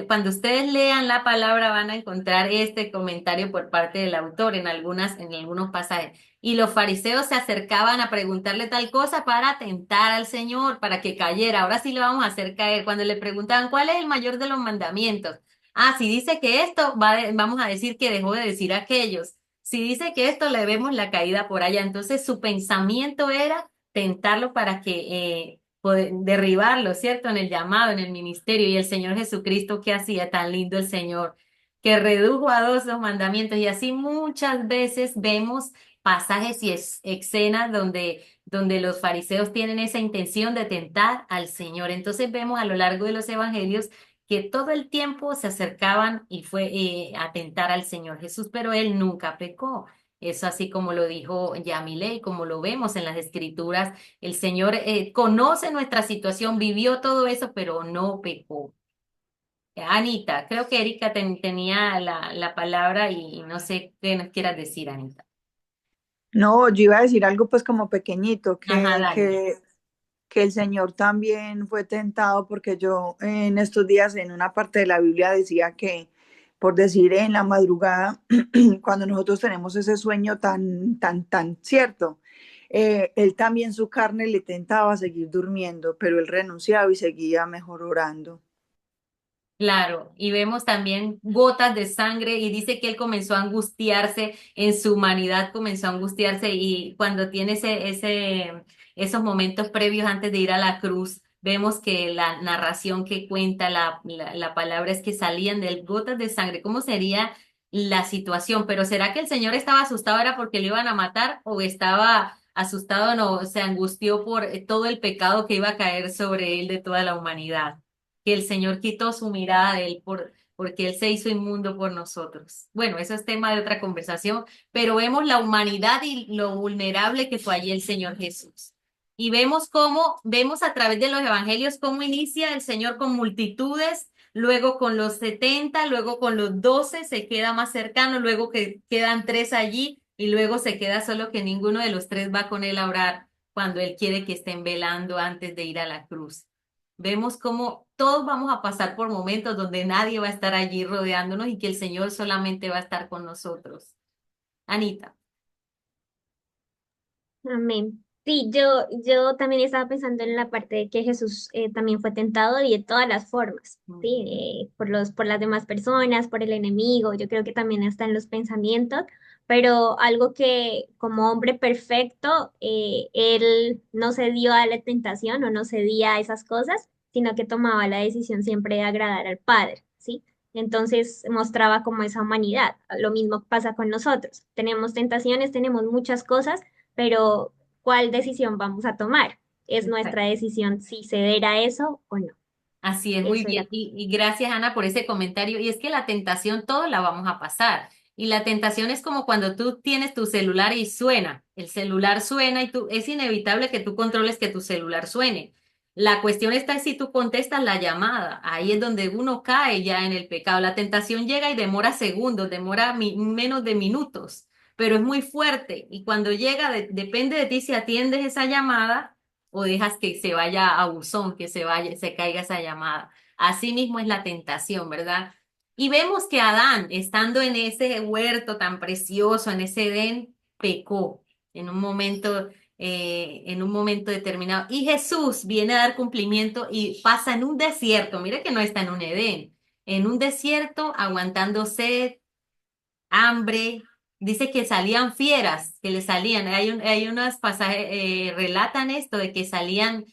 cuando ustedes lean la palabra van a encontrar este comentario por parte del autor en algunos pasajes. Y los fariseos se acercaban a preguntarle tal cosa para tentar al Señor, para que cayera. Ahora sí le vamos a hacer caer. Cuando le preguntaban cuál es el mayor de los mandamientos. Ah, si dice que esto, vamos a decir que dejó de decir aquellos. Si dice que esto, le vemos la caída por allá. Entonces su pensamiento era tentarlo para que poder derribarlo, ¿cierto? En el llamado, en el ministerio. Y el Señor Jesucristo, ¿qué hacía? Tan lindo el Señor, que redujo a dos los mandamientos. Y así muchas veces vemos pasajes y escenas donde los fariseos tienen esa intención de tentar al Señor. Entonces vemos a lo largo de los evangelios que todo el tiempo se acercaban y fue a tentar al Señor Jesús, pero él nunca pecó. Eso así como lo dijo Yamile y como lo vemos en las escrituras, el Señor conoce nuestra situación, vivió todo eso, pero no pecó. Anita, creo que Erika tenía la palabra y no sé qué nos quieras decir, Anita. No, yo iba a decir algo pues como pequeñito, Ajá, dale. que el Señor también fue tentado porque yo en estos días en una parte de la Biblia decía que, por decir, en la madrugada, cuando nosotros tenemos ese sueño tan cierto, él también su carne le tentaba a seguir durmiendo, pero él renunciaba y seguía mejor orando. Claro, y vemos también gotas de sangre y dice que él comenzó a angustiarse, en su humanidad comenzó a angustiarse y cuando tiene esos momentos previos antes de ir a la cruz, vemos que la narración que cuenta la palabra es que salían de él gotas de sangre. ¿Cómo sería la situación? Pero ¿será que el Señor estaba asustado era porque le iban a matar o estaba asustado, no, se angustió por todo el pecado que iba a caer sobre él de toda la humanidad? Que el Señor quitó su mirada de él porque él se hizo inmundo por nosotros. Bueno, eso es tema de otra conversación, pero vemos la humanidad y lo vulnerable que fue allí el Señor Jesús. Y vemos a través de los evangelios cómo inicia el Señor con multitudes, luego con los 70, luego con los 12 se queda más cercano, luego que quedan 3 allí y luego se queda solo que ninguno de los 3 va con él a orar cuando él quiere que estén velando antes de ir a la cruz. Vemos cómo todos vamos a pasar por momentos donde nadie va a estar allí rodeándonos y que el Señor solamente va a estar con nosotros. Anita. Amén. Sí, yo también estaba pensando en la parte de que Jesús también fue tentado y de todas las formas, ¿sí? Por las demás personas, por el enemigo, yo creo que también está en los pensamientos, pero algo que como hombre perfecto, él no cedió a la tentación o no cedía a esas cosas, sino que tomaba la decisión siempre de agradar al Padre, ¿sí? Entonces mostraba como esa humanidad. Lo mismo pasa con nosotros. Tenemos tentaciones, tenemos muchas cosas, pero ¿cuál decisión vamos a tomar? Es nuestra decisión si ceder a eso o no. Así es, muy Eso era. bien. Y gracias, Ana, por ese comentario. Y es que la tentación todos la vamos a pasar. Y la tentación es como cuando tú tienes tu celular y suena. El celular suena y es inevitable que tú controles que tu celular suene. La cuestión está si tú contestas la llamada. Ahí es donde uno cae ya en el pecado. La tentación llega y demora segundos, demora menos de minutos, pero es muy fuerte. Y cuando llega, depende de ti si atiendes esa llamada o dejas que se vaya a buzón, que se vaya, se caiga esa llamada. Así mismo es la tentación, ¿verdad? Y vemos que Adán, estando en ese huerto tan precioso, en ese Edén, pecó en un momento determinado. Y Jesús viene a dar cumplimiento y pasa en un desierto. Mire que no está en un Edén, en un desierto aguantando sed, hambre. Dice que salían fieras, que le salían. Hay unos pasajes, relatan esto de que salían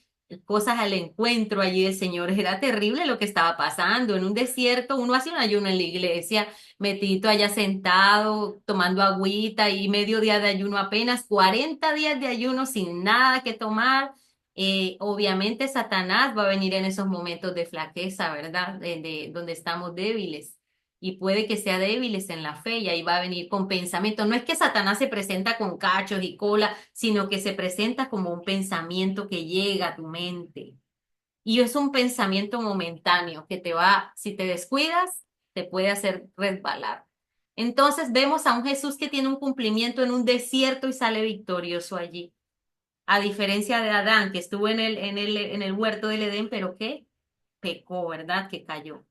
cosas al encuentro allí del Señor. Era terrible lo que estaba pasando. En un desierto, uno hace un ayuno en la iglesia, metidito allá sentado, tomando agüita y medio día de ayuno apenas, 40 días de ayuno sin nada que tomar. Obviamente Satanás va a venir en esos momentos de flaqueza, ¿verdad? Donde estamos débiles y puede que sea débiles en la fe y ahí va a venir con pensamiento. No es que Satanás se presenta con cachos y cola, sino que se presenta como un pensamiento que llega a tu mente. Y es un pensamiento momentáneo que te va, si te descuidas, te puede hacer resbalar. Entonces vemos a un Jesús que tiene un cumplimiento en un desierto y sale victorioso allí. A diferencia de Adán, que estuvo en el huerto del Edén, pero que pecó, ¿verdad? Que cayó,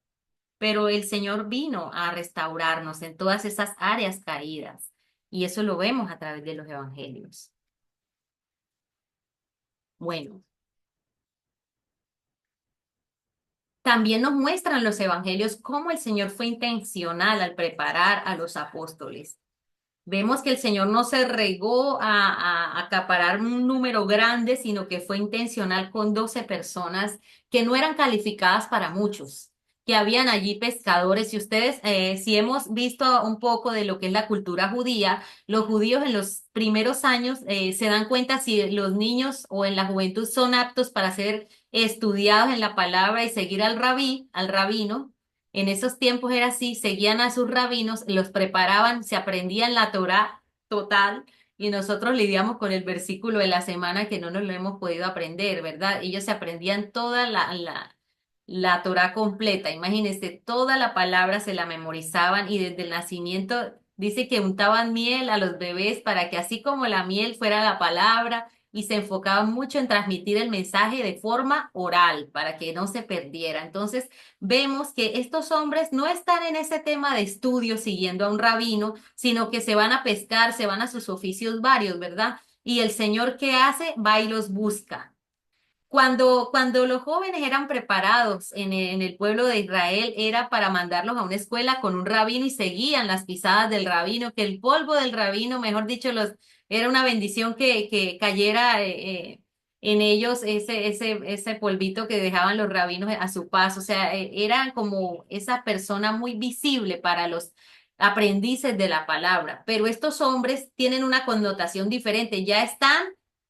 pero el Señor vino a restaurarnos en todas esas áreas caídas. Y eso lo vemos a través de los evangelios. Bueno, también nos muestran los evangelios cómo el Señor fue intencional al preparar a los apóstoles. Vemos que el Señor no se regó a acaparar un número grande, sino que fue intencional con 12 personas que no eran calificadas para muchos, que habían allí pescadores. Y ustedes, si hemos visto un poco de lo que es la cultura judía, los judíos en los primeros años se dan cuenta si los niños o en la juventud son aptos para ser estudiados en la palabra y seguir al rabino. En esos tiempos era así, seguían a sus rabinos, los preparaban, se aprendían la Torá total y nosotros lidiamos con el versículo de la semana que no nos lo hemos podido aprender, ¿verdad? Ellos se aprendían toda la Torá completa, imagínense, toda la palabra se la memorizaban y desde el nacimiento dice que untaban miel a los bebés para que así como la miel fuera la palabra y se enfocaban mucho en transmitir el mensaje de forma oral para que no se perdiera. Entonces, vemos que estos hombres no están en ese tema de estudio siguiendo a un rabino, sino que se van a pescar, se van a sus oficios varios, ¿verdad? Y el Señor, ¿qué hace? Va y los busca. Cuando los jóvenes eran preparados en el pueblo de Israel, era para mandarlos a una escuela con un rabino y seguían las pisadas del rabino, que el polvo del rabino, mejor dicho, era una bendición que cayera en ellos ese polvito que dejaban los rabinos a su paso. O sea, eran como esa persona muy visible para los aprendices de la palabra. Pero estos hombres tienen una connotación diferente, ya están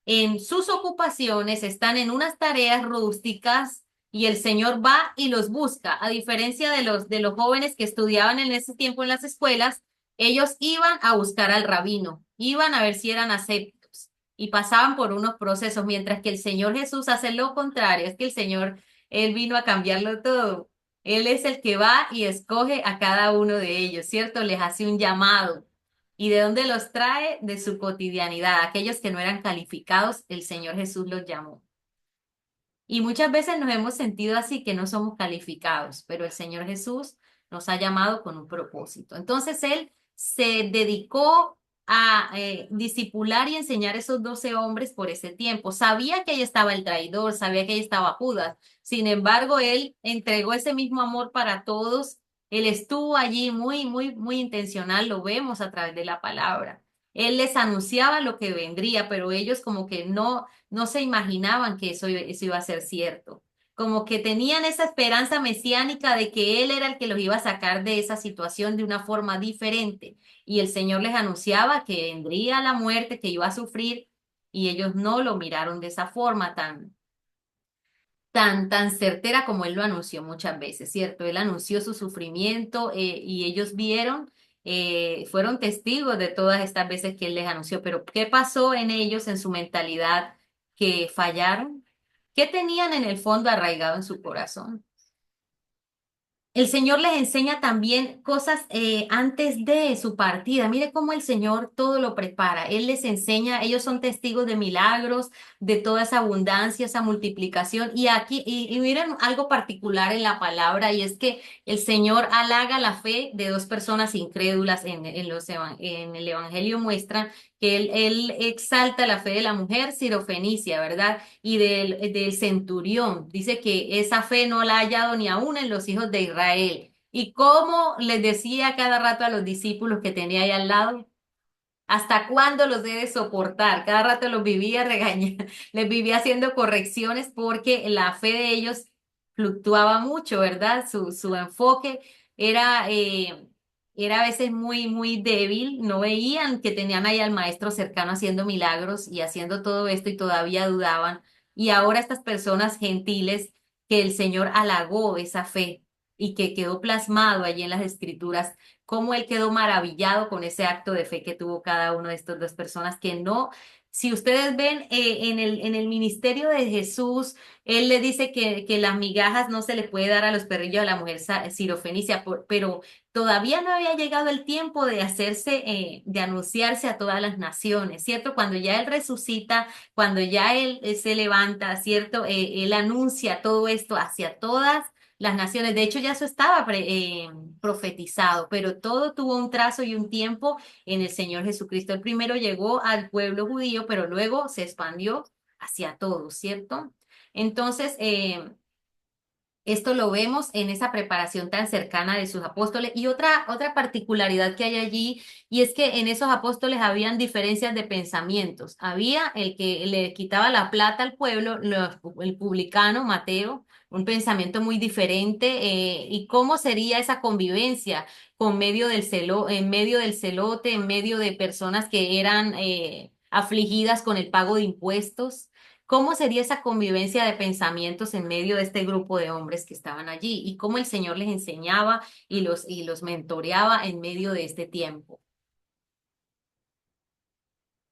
en sus ocupaciones, están en unas tareas rústicas y el Señor va y los busca. A diferencia de los jóvenes que estudiaban en ese tiempo en las escuelas, ellos iban a buscar al rabino, iban a ver si eran aceptos y pasaban por unos procesos, mientras que el Señor Jesús hace lo contrario, es que el Señor, Él vino a cambiarlo todo. Él es el que va y escoge a cada uno de ellos, ¿cierto? Les hace un llamado. ¿Y de dónde los trae? De su cotidianidad. Aquellos que no eran calificados, el Señor Jesús los llamó. Y muchas veces nos hemos sentido así, que no somos calificados, pero el Señor Jesús nos ha llamado con un propósito. Entonces Él se dedicó a discipular y enseñar a esos 12 hombres por ese tiempo. Sabía que ahí estaba el traidor, sabía que ahí estaba Judas. Sin embargo, Él entregó ese mismo amor para todos. Él estuvo allí muy, muy, muy intencional, lo vemos a través de la palabra. Él les anunciaba lo que vendría, pero ellos como que no se imaginaban que eso iba a ser cierto. Como que tenían esa esperanza mesiánica de que Él era el que los iba a sacar de esa situación de una forma diferente. Y el Señor les anunciaba que vendría la muerte, que iba a sufrir, y ellos no lo miraron de esa forma tan certera como él lo anunció muchas veces, ¿cierto? Él anunció su sufrimiento y ellos vieron, fueron testigos de todas estas veces que él les anunció, pero ¿qué pasó en ellos, en su mentalidad, que fallaron? ¿Qué tenían en el fondo arraigado en su corazón? El Señor les enseña también cosas antes de su partida. Mire cómo el Señor todo lo prepara. Él les enseña, ellos son testigos de milagros, de toda esa abundancia, esa multiplicación. Y aquí, y miren algo particular en la palabra, y es que el Señor halaga la fe de dos personas incrédulas en el Evangelio muestra que él exalta la fe de la mujer sirofenicia, ¿verdad? Y del centurión. Dice que esa fe no la ha hallado ni aún en los hijos de Israel. Y como les decía cada rato a los discípulos que tenía ahí al lado, ¿hasta cuándo los debe soportar? Cada rato los vivía regañando, les vivía haciendo correcciones porque la fe de ellos fluctuaba mucho, ¿verdad? Su enfoque era, era a veces muy débil, no veían que tenían ahí al maestro cercano haciendo milagros y haciendo todo esto y todavía dudaban. Y ahora estas personas gentiles que el Señor halagó esa fe y que quedó plasmado allí en las escrituras cómo él quedó maravillado con ese acto de fe que tuvo cada uno de estas dos personas que no, si ustedes ven en el ministerio de Jesús, él le dice que las migajas no se le puede dar a los perrillos a la mujer sirofenicia, pero todavía no había llegado el tiempo de hacerse, de anunciarse a todas las naciones, ¿cierto? Cuando ya él resucita, cuando ya él se levanta, ¿cierto? Él anuncia todo esto hacia todas las naciones. De hecho, ya eso estaba profetizado, pero todo tuvo un trazo y un tiempo en el Señor Jesucristo. El primero llegó al pueblo judío, pero luego se expandió hacia todos, ¿cierto? Entonces, esto lo vemos en esa preparación tan cercana de sus apóstoles. Y otra particularidad que hay allí, y es que en esos apóstoles habían diferencias de pensamientos. Había el que le quitaba la plata al pueblo, el publicano, Mateo, un pensamiento muy diferente. ¿Y cómo sería esa convivencia en medio del celote, en medio de personas que eran afligidas con el pago de impuestos? ¿Cómo sería esa convivencia de pensamientos en medio de este grupo de hombres que estaban allí? Y cómo el Señor les enseñaba y los mentoreaba en medio de este tiempo.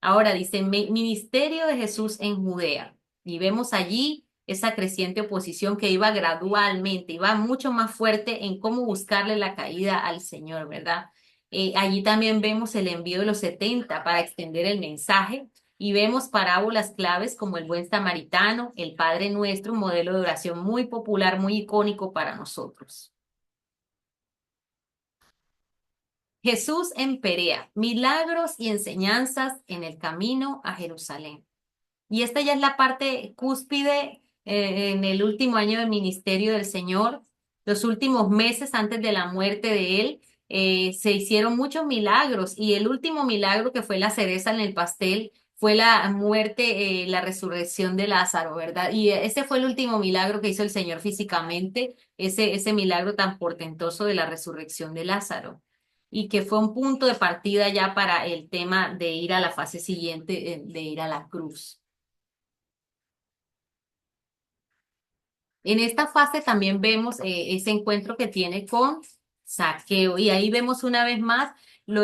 Ahora dice, ministerio de Jesús en Judea. Y vemos allí esa creciente oposición que iba gradualmente, iba mucho más fuerte en cómo buscarle la caída al Señor, ¿verdad? Allí también vemos el envío de los 70 para extender el mensaje y vemos parábolas claves como el buen samaritano, el Padre Nuestro, un modelo de oración muy popular, muy icónico para nosotros. Jesús en Perea, milagros y enseñanzas en el camino a Jerusalén. Y esta ya es la parte cúspide en el último año del ministerio del Señor, los últimos meses antes de la muerte de él. Se hicieron muchos milagros y el último milagro que fue la cereza en el pastel fue la muerte, la resurrección de Lázaro, ¿verdad? Y ese fue el último milagro que hizo el Señor físicamente, ese milagro tan portentoso de la resurrección de Lázaro y que fue un punto de partida ya para el tema de ir a la fase siguiente, de ir a la cruz. En esta fase también vemos ese encuentro que tiene con Zaqueo y ahí vemos una vez más lo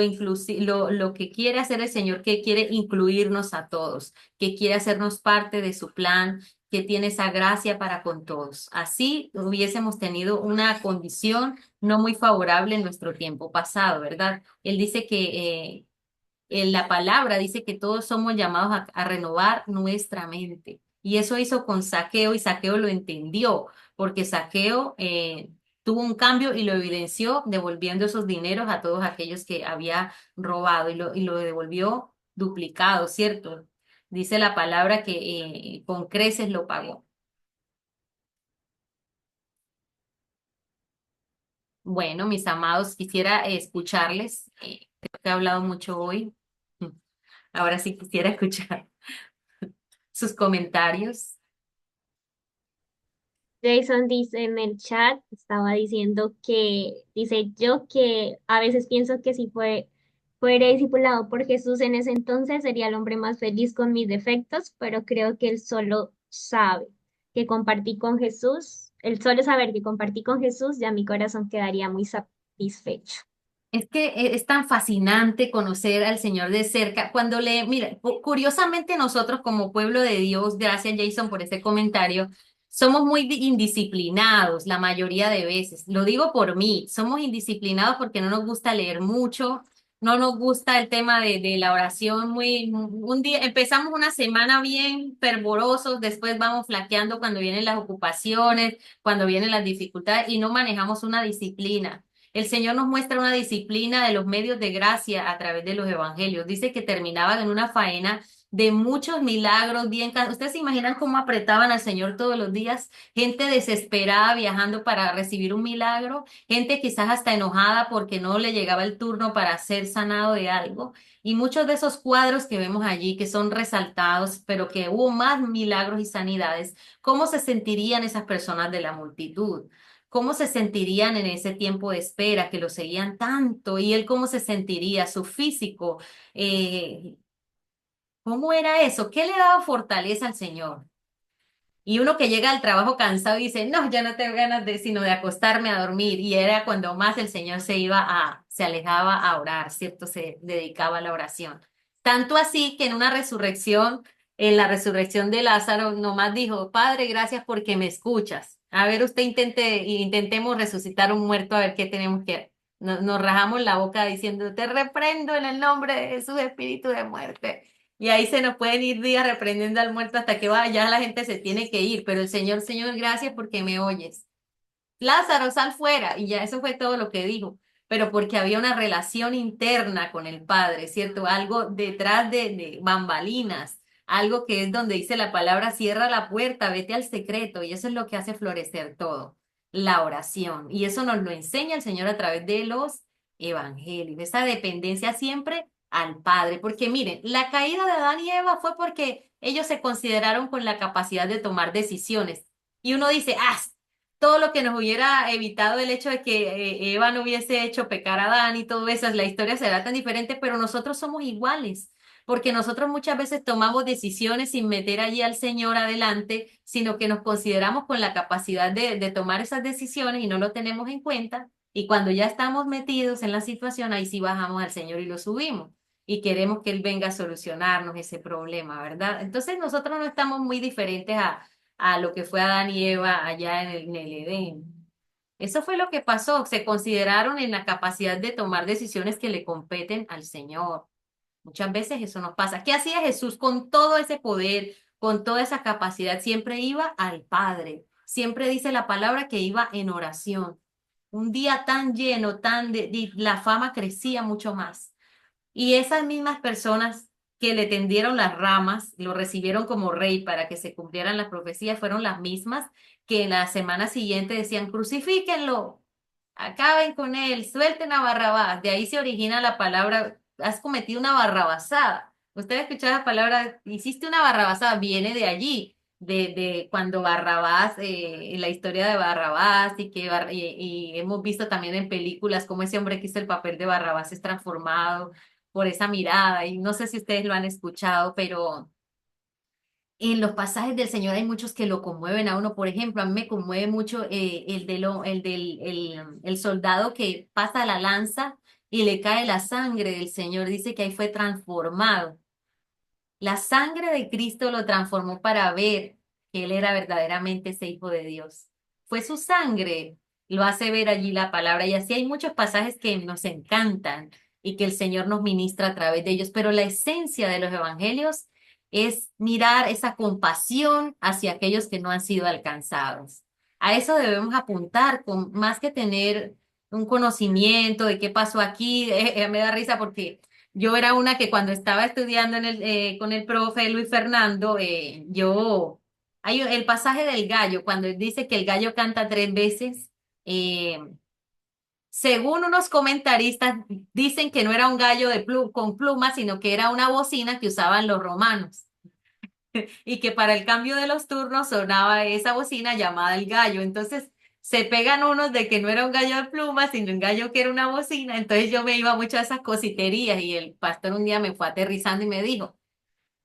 que quiere hacer el Señor, que quiere incluirnos a todos, que quiere hacernos parte de su plan, que tiene esa gracia para con todos. Así hubiésemos tenido una condición no muy favorable en nuestro tiempo pasado, ¿verdad? Él dice que en la palabra dice que todos somos llamados a renovar nuestra mente. Y eso hizo con Zaqueo y Zaqueo lo entendió, porque Zaqueo tuvo un cambio y lo evidenció devolviendo esos dineros a todos aquellos que había robado y lo devolvió duplicado, ¿cierto? Dice la palabra que con creces lo pagó. Bueno, mis amados, quisiera escucharles. Creo que he hablado mucho hoy. Ahora sí quisiera escuchar sus comentarios. Jason dice en el chat, estaba diciendo que, dice yo que a veces pienso que si fuera discipulado por Jesús en ese entonces sería el hombre más feliz con mis defectos, pero creo que él solo sabe que compartí con Jesús, el solo saber que compartí con Jesús, ya mi corazón quedaría muy satisfecho. Es que es tan fascinante conocer al Señor de cerca. Cuando mira, curiosamente nosotros como pueblo de Dios, gracias Jason por ese comentario, somos muy indisciplinados la mayoría de veces. Lo digo por mí, somos indisciplinados porque no nos gusta leer mucho, no nos gusta el tema de la oración un día empezamos una semana bien fervorosos, después vamos flaqueando cuando vienen las ocupaciones, cuando vienen las dificultades y no manejamos una disciplina. El Señor nos muestra una disciplina de los medios de gracia a través de los evangelios. Dice que terminaban en una faena de muchos milagros bien. ¿Ustedes se imaginan cómo apretaban al Señor todos los días? Gente desesperada viajando para recibir un milagro, gente quizás hasta enojada porque no le llegaba el turno para ser sanado de algo. Y muchos de esos cuadros que vemos allí, que son resaltados, pero que hubo más milagros y sanidades, ¿cómo se sentirían esas personas de la multitud? ¿Cómo se sentirían en ese tiempo de espera que lo seguían tanto? ¿Y él cómo se sentiría? Su físico, eh, ¿cómo era eso? ¿Qué le daba fortaleza al Señor? Y uno que llega al trabajo cansado y dice, no, ya no tengo ganas de sino de acostarme a dormir. Y era cuando más el Señor se alejaba a orar, ¿cierto? Se dedicaba a la oración. Tanto así que en una resurrección, en la resurrección de Lázaro, nomás dijo, Padre, gracias porque me escuchas. A ver, intentemos resucitar un muerto a ver qué tenemos que. Nos rajamos la boca diciendo, te reprendo en el nombre de Jesús, espíritu de muerte. Y ahí se nos pueden ir días reprendiendo al muerto hasta que va, ya la gente se tiene que ir, pero el Señor, Señor, gracias porque me oyes. Lázaro, sal fuera, y ya eso fue todo lo que dijo, pero porque había una relación interna con el Padre, ¿cierto? Algo detrás de bambalinas, algo que es donde dice la palabra, cierra la puerta, vete al secreto, y eso es lo que hace florecer todo, la oración, y eso nos lo enseña el Señor a través de los evangelios, esa dependencia siempre al Padre, porque miren, la caída de Adán y Eva fue porque ellos se consideraron con la capacidad de tomar decisiones, y uno dice, todo lo que nos hubiera evitado el hecho de que Eva no hubiese hecho pecar a Adán y todo eso, la historia será tan diferente, pero nosotros somos iguales, porque nosotros muchas veces tomamos decisiones sin meter allí al Señor adelante, sino que nos consideramos con la capacidad de tomar esas decisiones y no lo tenemos en cuenta, y cuando ya estamos metidos en la situación, ahí sí bajamos al Señor y lo subimos. Y queremos que Él venga a solucionarnos ese problema, ¿verdad? Entonces nosotros no estamos muy diferentes a lo que fue Adán y Eva allá en el Edén. Eso fue lo que pasó. Se consideraron en la capacidad de tomar decisiones que le competen al Señor. Muchas veces eso nos pasa. ¿Qué hacía Jesús con todo ese poder, con toda esa capacidad? Siempre iba al Padre. Siempre dice la palabra que iba en oración. Un día tan lleno, la fama crecía mucho más. Y esas mismas personas que le tendieron las ramas, lo recibieron como rey para que se cumplieran las profecías, fueron las mismas que en la semana siguiente decían, crucifíquenlo, acaben con él, suelten a Barrabás. De ahí se origina la palabra, has cometido una barrabasada. Usted ha escuchado la palabra, hiciste una barrabasada, viene de allí, de cuando Barrabás, en la historia de Barrabás, y hemos visto también en películas cómo ese hombre que hizo el papel de Barrabás es transformado por esa mirada, y no sé si ustedes lo han escuchado, pero en los pasajes del Señor hay muchos que lo conmueven a uno. Por ejemplo, a mí me conmueve mucho el soldado que pasa la lanza y le cae la sangre del Señor. Dice que ahí fue transformado. La sangre de Cristo lo transformó para ver que Él era verdaderamente ese Hijo de Dios. Fue su sangre, lo hace ver allí la palabra. Y así hay muchos pasajes que nos encantan y que el Señor nos ministra a través de ellos. Pero la esencia de los evangelios es mirar esa compasión hacia aquellos que no han sido alcanzados. A eso debemos apuntar, más que tener un conocimiento de qué pasó aquí. Me da risa porque yo era una que cuando estaba estudiando con el profe Luis Fernando, hay el pasaje del gallo, cuando él dice que el gallo canta 3 veces, eh, según unos comentaristas, dicen que no era un gallo con plumas, sino que era una bocina que usaban los romanos. Y que para el cambio de los turnos sonaba esa bocina llamada el gallo. Entonces se pegan unos de que no era un gallo de plumas, sino un gallo que era una bocina. Entonces yo me iba mucho a esas cositerías y el pastor un día me fue aterrizando y me dijo,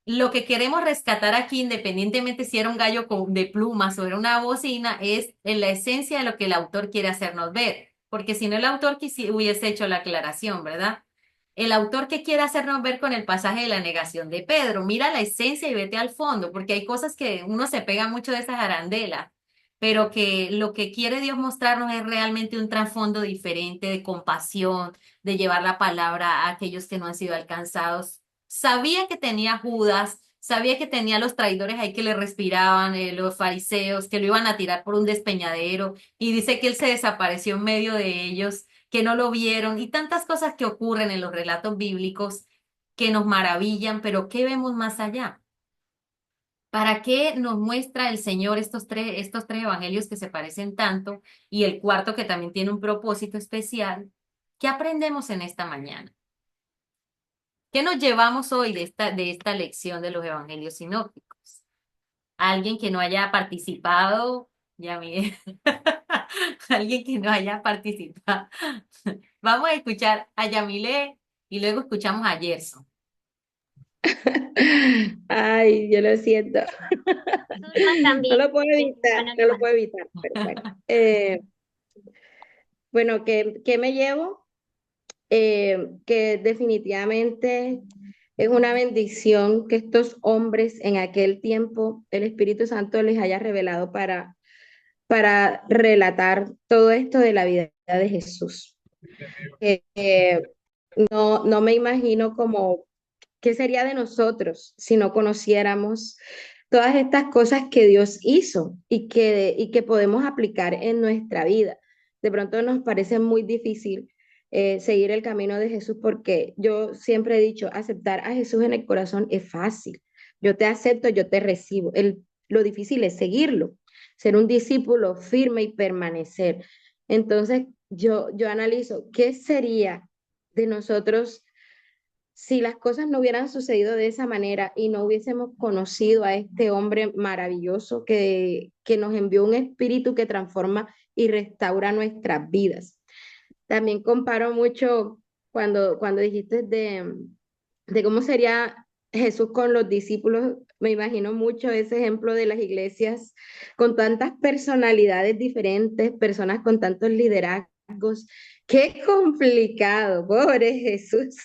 Lo que queremos rescatar aquí, independientemente si era un gallo de plumas o era una bocina, es en la esencia de lo que el autor quiere hacernos ver. Porque si no, el autor hubiese hecho la aclaración, ¿verdad? El autor que quiere hacernos ver con el pasaje de la negación de Pedro, mira la esencia y vete al fondo, porque hay cosas que uno se pega mucho de esas arandelas, pero que lo que quiere Dios mostrarnos es realmente un trasfondo diferente de compasión, de llevar la palabra a aquellos que no han sido alcanzados. Sabía que tenía Judas, sabía que tenía los traidores ahí que le respiraban, los fariseos, que lo iban a tirar por un despeñadero, y dice que él se desapareció en medio de ellos, que no lo vieron, y tantas cosas que ocurren en los relatos bíblicos que nos maravillan, pero ¿qué vemos más allá? ¿Para qué nos muestra el Señor estos tres evangelios que se parecen tanto y el cuarto que también tiene un propósito especial? ¿Qué aprendemos en esta mañana? ¿Qué nos llevamos hoy de esta lección de los evangelios sinópticos? Alguien que no haya participado, ya mire, alguien que no haya participado. Vamos a escuchar a Yamile y luego escuchamos a Gerson. Ay, yo lo siento. Zulma No también. lo puedo evitar, Bueno, no lo puedo evitar, pero bueno. Bueno, ¿qué me llevo? Que definitivamente es una bendición que estos hombres en aquel tiempo el Espíritu Santo les haya revelado para relatar todo esto de la vida de Jesús. No me imagino como qué sería de nosotros si no conociéramos todas estas cosas que Dios hizo y que podemos aplicar en nuestra vida. De pronto nos parece muy difícil seguir el camino de Jesús porque yo siempre he dicho, aceptar a Jesús en el corazón es fácil. Yo te acepto, yo te recibo. Lo difícil es seguirlo, ser un discípulo firme y permanecer. Entonces, yo analizo, ¿qué sería de nosotros si las cosas no hubieran sucedido de esa manera y no hubiésemos conocido a este hombre maravilloso que nos envió un espíritu que transforma y restaura nuestras vidas? También comparo mucho cuando dijiste de cómo sería Jesús con los discípulos, me imagino mucho ese ejemplo de las iglesias con tantas personalidades diferentes, personas con tantos liderazgos. Qué complicado, pobre Jesús,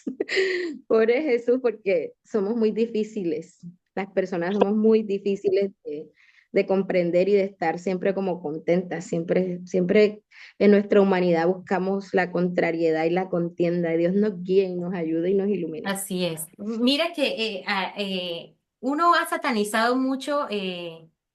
pobre Jesús, porque somos muy difíciles, las personas somos muy difíciles de comprender y de estar siempre como contentas, siempre en nuestra humanidad buscamos la contrariedad y la contienda. Dios nos guíe y nos ayude y nos ilumine. Así es. Mira que uno ha satanizado mucho,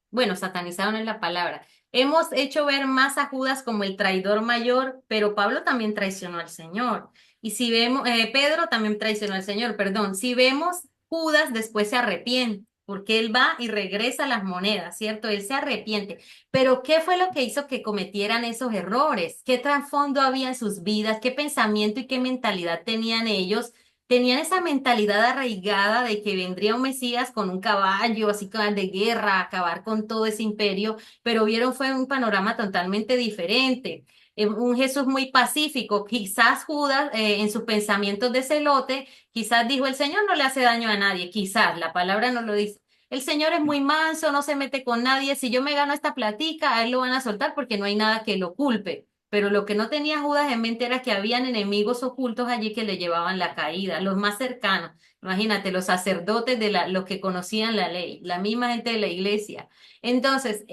bueno, satanizado no es la palabra. Hemos hecho ver más a Judas como el traidor mayor, pero Pablo también traicionó al Señor. Y si vemos, Pedro también traicionó al Señor, perdón. Si vemos, Judas después se arrepiente, porque él va y regresa las monedas, ¿cierto? Él se arrepiente. Pero ¿qué fue lo que hizo que cometieran esos errores? ¿Qué trasfondo había en sus vidas? ¿Qué pensamiento y qué mentalidad tenían ellos? Tenían esa mentalidad arraigada de que vendría un Mesías con un caballo, así como de guerra, a acabar con todo ese imperio, pero vieron fue un panorama totalmente diferente. Un Jesús muy pacífico. Quizás Judas, en sus pensamientos de celote, quizás dijo, el Señor no le hace daño a nadie, quizás, la palabra no lo dice. El Señor es muy manso, no se mete con nadie. Si yo me gano esta platica, a él lo van a soltar porque no hay nada que lo culpe. Pero lo que no tenía Judas en mente era que habían enemigos ocultos allí que le llevaban la caída, los más cercanos. Imagínate, los sacerdotes los que conocían la ley, la misma gente de la iglesia. Entonces,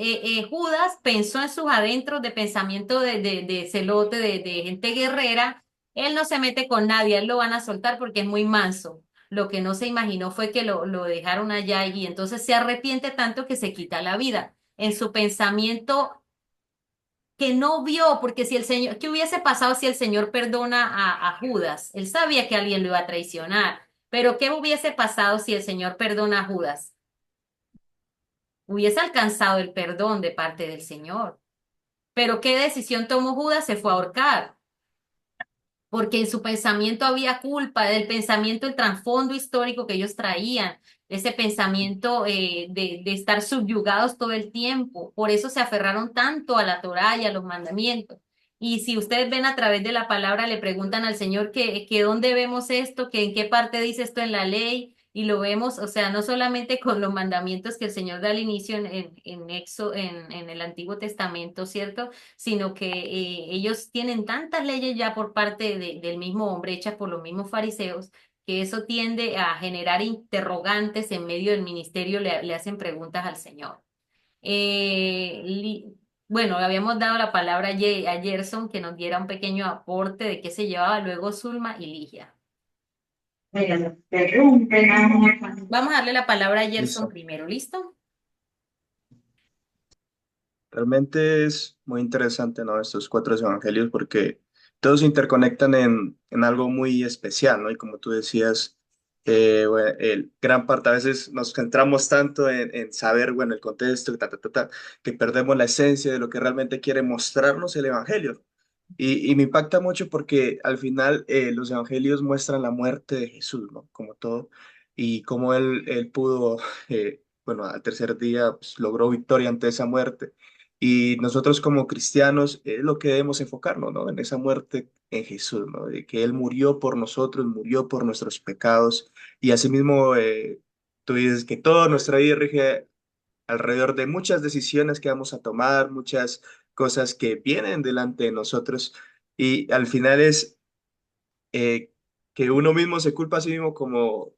Judas pensó en sus adentros de pensamiento de celote, de gente guerrera. Él no se mete con nadie, él lo van a soltar porque es muy manso. Lo que no se imaginó fue que lo dejaron allá y entonces se arrepiente tanto que se quita la vida. En su pensamiento que no vio, porque si el Señor, ¿qué hubiese pasado si el Señor perdona a Judas? Él sabía que alguien lo iba a traicionar, pero ¿qué hubiese pasado si el Señor perdona a Judas? Hubiese alcanzado el perdón de parte del Señor. Pero ¿qué decisión tomó Judas? Se fue a ahorcar, porque en su pensamiento había culpa, del pensamiento, el trasfondo histórico que ellos traían, ese pensamiento de estar subyugados todo el tiempo. Por eso se aferraron tanto a la Torá y a los mandamientos. Y si ustedes ven a través de la palabra, le preguntan al Señor que dónde vemos esto, que en qué parte dice esto en la ley, Y lo vemos, o sea, no solamente con los mandamientos que el Señor da al inicio en el Antiguo Testamento, ¿cierto? Sino que ellos tienen tantas leyes ya por parte del mismo hombre, hechas por los mismos fariseos, que eso tiende a generar interrogantes en medio del ministerio, le hacen preguntas al Señor. Bueno, le habíamos dado la palabra a Gerson que nos diera un pequeño aporte de qué se llevaba luego Zulma y Ligia. Vamos a darle la palabra a Gerson Listo. primero, ¿listo? Realmente es muy interesante, ¿no? Estos cuatro evangelios porque todos se interconectan en algo muy especial, ¿no? Y como tú decías, bueno, gran parte a veces nos centramos tanto en saber, bueno, el contexto, que perdemos la esencia de lo que realmente quiere mostrarnos el evangelio. Y me impacta mucho porque al final los evangelios muestran la muerte de Jesús, ¿no? Como todo, y cómo él pudo, bueno, al tercer día pues, logró victoria ante esa muerte. Y nosotros como cristianos es lo que debemos enfocarnos, ¿no? En esa muerte en Jesús, ¿no? De que Él murió por nosotros, murió por nuestros pecados. Y asimismo, tú dices que toda nuestra vida rige alrededor de muchas decisiones que vamos a tomar, muchas cosas que vienen delante de nosotros. Y al final es que uno mismo se culpa a sí mismo como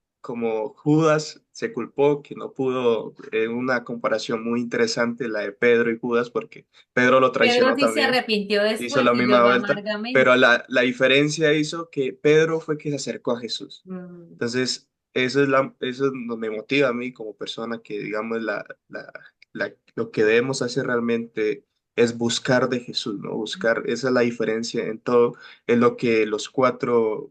Judas se culpó, que no pudo, una comparación muy interesante la de Pedro y Judas, porque Pedro lo Pedro traicionó sí se también, arrepintió hizo después la y misma luego vuelta, pero amargamente. la diferencia hizo que Pedro fue que se acercó a Jesús. Mm. Entonces, eso me motiva a mí como persona que, digamos, lo que debemos hacer realmente es buscar de Jesús, ¿no? Buscar, esa es la diferencia en todo, es lo que los cuatro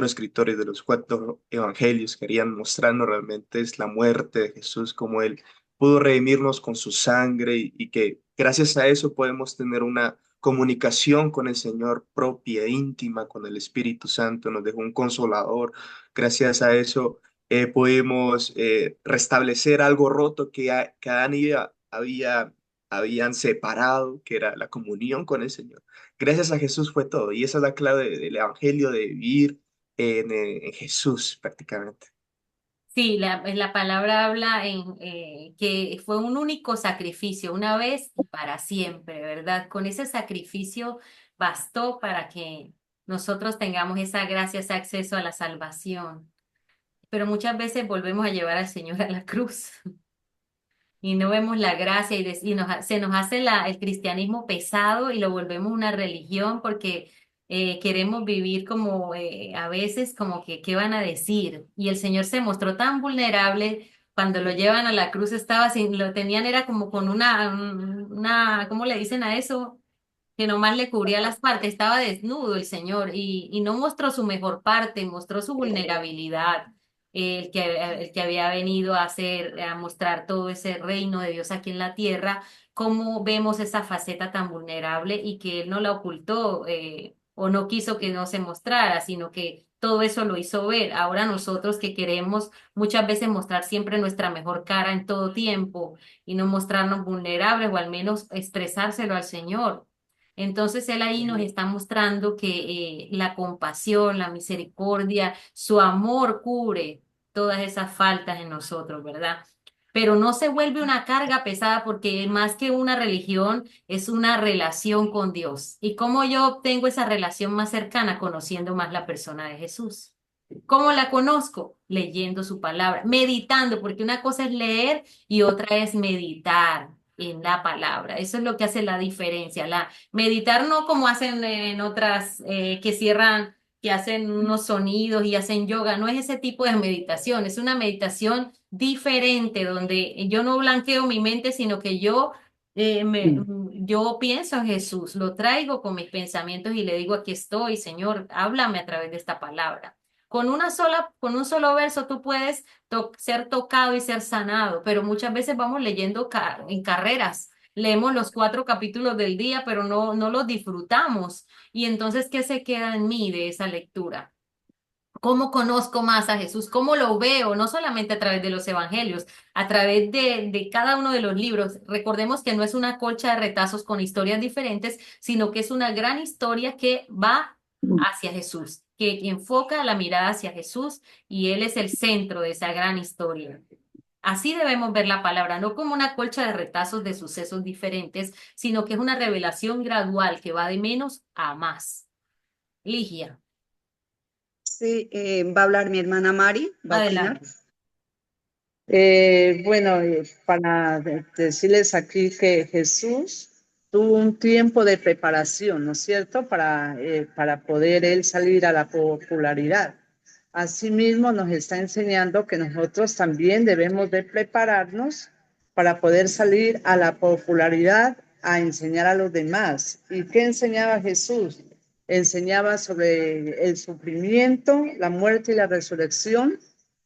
escritores de los cuatro evangelios querían mostrarnos realmente, es la muerte de Jesús, como Él pudo redimirnos con su sangre y que gracias a eso podemos tener una comunicación con el Señor propia, íntima, con el Espíritu Santo, nos dejó un consolador. Gracias a eso pudimos restablecer algo roto que Adán y Eva habían separado, que era la comunión con el Señor. Gracias a Jesús fue todo, y esa es la clave del Evangelio, de vivir en Jesús prácticamente. Sí, la palabra habla en que fue un único sacrificio, una vez y para siempre, ¿verdad? Con ese sacrificio bastó para que nosotros tengamos esa gracia, ese acceso a la salvación. Pero muchas veces volvemos a llevar al Señor a la cruz y no vemos la gracia se nos hace el cristianismo pesado y lo volvemos una religión porque queremos vivir como a veces como que qué van a decir. Y el Señor se mostró tan vulnerable cuando lo llevan a la cruz, estaba sin, lo tenían era como con ¿cómo le dicen a eso? Que nomás le cubría las partes, estaba desnudo el Señor y no mostró su mejor parte, mostró su vulnerabilidad, el que había venido a hacer, a mostrar todo ese reino de Dios aquí en la tierra, cómo vemos esa faceta tan vulnerable y que Él no la ocultó o no quiso que no se mostrara, sino que todo eso lo hizo ver. Ahora nosotros que queremos muchas veces mostrar siempre nuestra mejor cara en todo tiempo y no mostrarnos vulnerables o al menos expresárselo al Señor. Entonces Él ahí nos está mostrando que la compasión, la misericordia, su amor cubre todas esas faltas en nosotros, ¿verdad? Pero no se vuelve una carga pesada porque más que una religión es una relación con Dios. ¿Y cómo yo obtengo esa relación más cercana? Conociendo más la persona de Jesús. ¿Cómo la conozco? Leyendo su palabra, meditando, porque una cosa es leer y otra es meditar en la palabra. Eso es lo que hace la diferencia. Meditar no como hacen en otras que cierran, que hacen unos sonidos y hacen yoga. No es ese tipo de meditación. Es una meditación diferente donde yo no blanqueo mi mente, sino que yo pienso en Jesús, lo traigo con mis pensamientos y le digo, aquí estoy, Señor, háblame a través de esta palabra. Con un solo verso tú puedes ser tocado y ser sanado, pero muchas veces vamos leyendo en carreras. Leemos los 4 capítulos del día, pero no los disfrutamos. Y entonces, ¿qué se queda en mí de esa lectura? ¿Cómo conozco más a Jesús? ¿Cómo lo veo? No solamente a través de los evangelios, a través de cada uno de los libros. Recordemos que no es una colcha de retazos con historias diferentes, sino que es una gran historia que va hacia Jesús. que enfoca la mirada hacia Jesús y Él es el centro de esa gran historia. Así debemos ver la palabra, no como una colcha de retazos de sucesos diferentes, sino que es una revelación gradual que va de menos a más. Ligia, Sí, va a hablar mi hermana Mari, va a opinar. adelante. Bueno, para decirles aquí que Jesús tuvo un tiempo de preparación, ¿no es cierto?, para poder él salir a la popularidad. Asimismo, nos está enseñando que nosotros también debemos de prepararnos para poder salir a la popularidad, a enseñar a los demás. ¿Y qué enseñaba Jesús? Enseñaba sobre el sufrimiento, la muerte y la resurrección.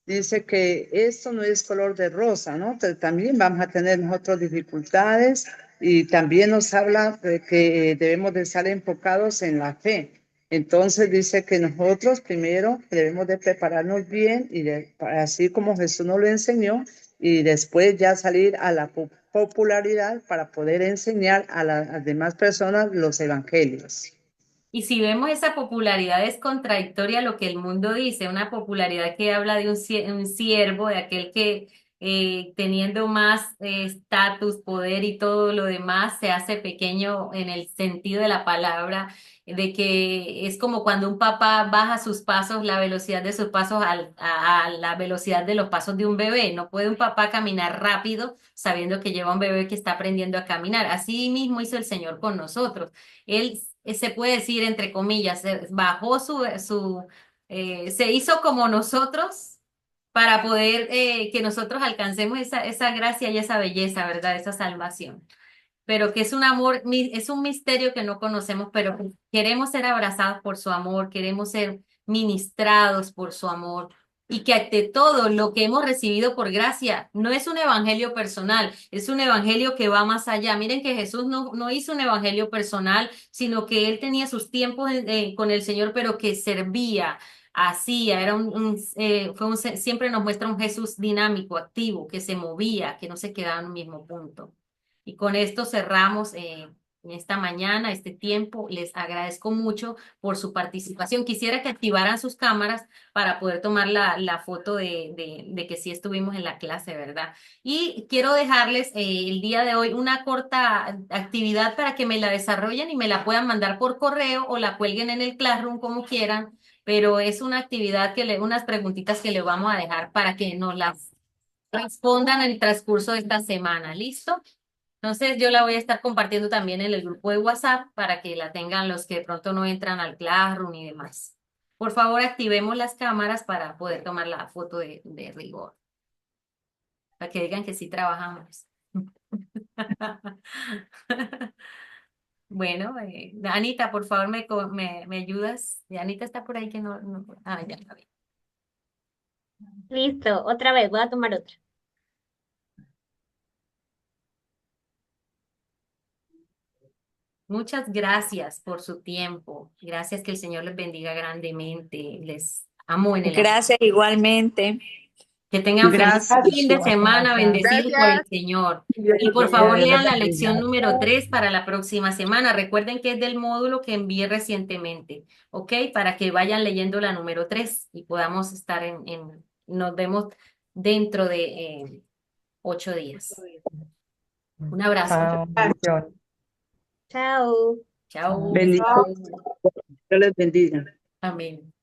Dice que esto no es color de rosa, ¿no? También vamos a tener nosotros dificultades y también nos habla de que debemos de estar enfocados en la fe. Entonces dice que nosotros primero debemos de prepararnos bien y así como Jesús nos lo enseñó y después ya salir a la popularidad para poder enseñar a las demás personas los evangelios. Y si vemos esa popularidad es contradictoria a lo que el mundo dice, una popularidad que habla de un siervo, de aquel que teniendo más estatus, poder y todo lo demás, se hace pequeño en el sentido de la palabra, de que es como cuando un papá baja sus pasos, la velocidad de sus pasos a la velocidad de los pasos de un bebé. No puede un papá caminar rápido sabiendo que lleva un bebé que está aprendiendo a caminar. Así mismo hizo el Señor con nosotros. Él se puede decir, entre comillas, bajó se hizo como nosotros para poder que nosotros alcancemos esa gracia y esa belleza, ¿verdad? Esa salvación. Pero que es un amor, es un misterio que no conocemos, pero queremos ser abrazados por su amor, queremos ser ministrados por su amor. Y que ante todo lo que hemos recibido por gracia no es un evangelio personal, es un evangelio que va más allá. Miren que Jesús no hizo un evangelio personal, sino que él tenía sus tiempos con el Señor, pero que servía, hacía, siempre nos muestra un Jesús dinámico, activo, que se movía, que no se quedaba en un mismo punto. Y con esto cerramos en esta mañana, este tiempo. Les agradezco mucho por su participación. Quisiera que activaran sus cámaras para poder tomar la foto de que sí estuvimos en la clase, ¿verdad? Y quiero dejarles el día de hoy una corta actividad para que me la desarrollen y me la puedan mandar por correo o la cuelguen en el Classroom como quieran, pero es una actividad unas preguntitas que le vamos a dejar para que nos las respondan en el transcurso de esta semana. ¿Listo? Entonces yo la voy a estar compartiendo también en el grupo de WhatsApp para que la tengan los que de pronto no entran al Classroom y demás. Por favor, activemos las cámaras para poder tomar la foto de rigor. Para que digan que sí trabajamos. Bueno, Anita, por favor, me ayudas. Anita está por ahí que no. Ah, ya está bien. Listo, otra vez, voy a tomar otra. Muchas gracias por su tiempo. Gracias, que el Señor les bendiga grandemente. Les amo en el amor. Gracias igualmente. Que tengan feliz fin de semana, bendecidos por el Gracias. Señor. Y por favor lean la lección número 3 para la próxima semana. Recuerden que es del módulo que envié recientemente, ¿ok? Para que vayan leyendo la número 3 y podamos estar nos vemos dentro de 8 días. Un abrazo. Chao, bendiciones. Chao. Chao. Bendiciones. Dios les bendiga. Amén.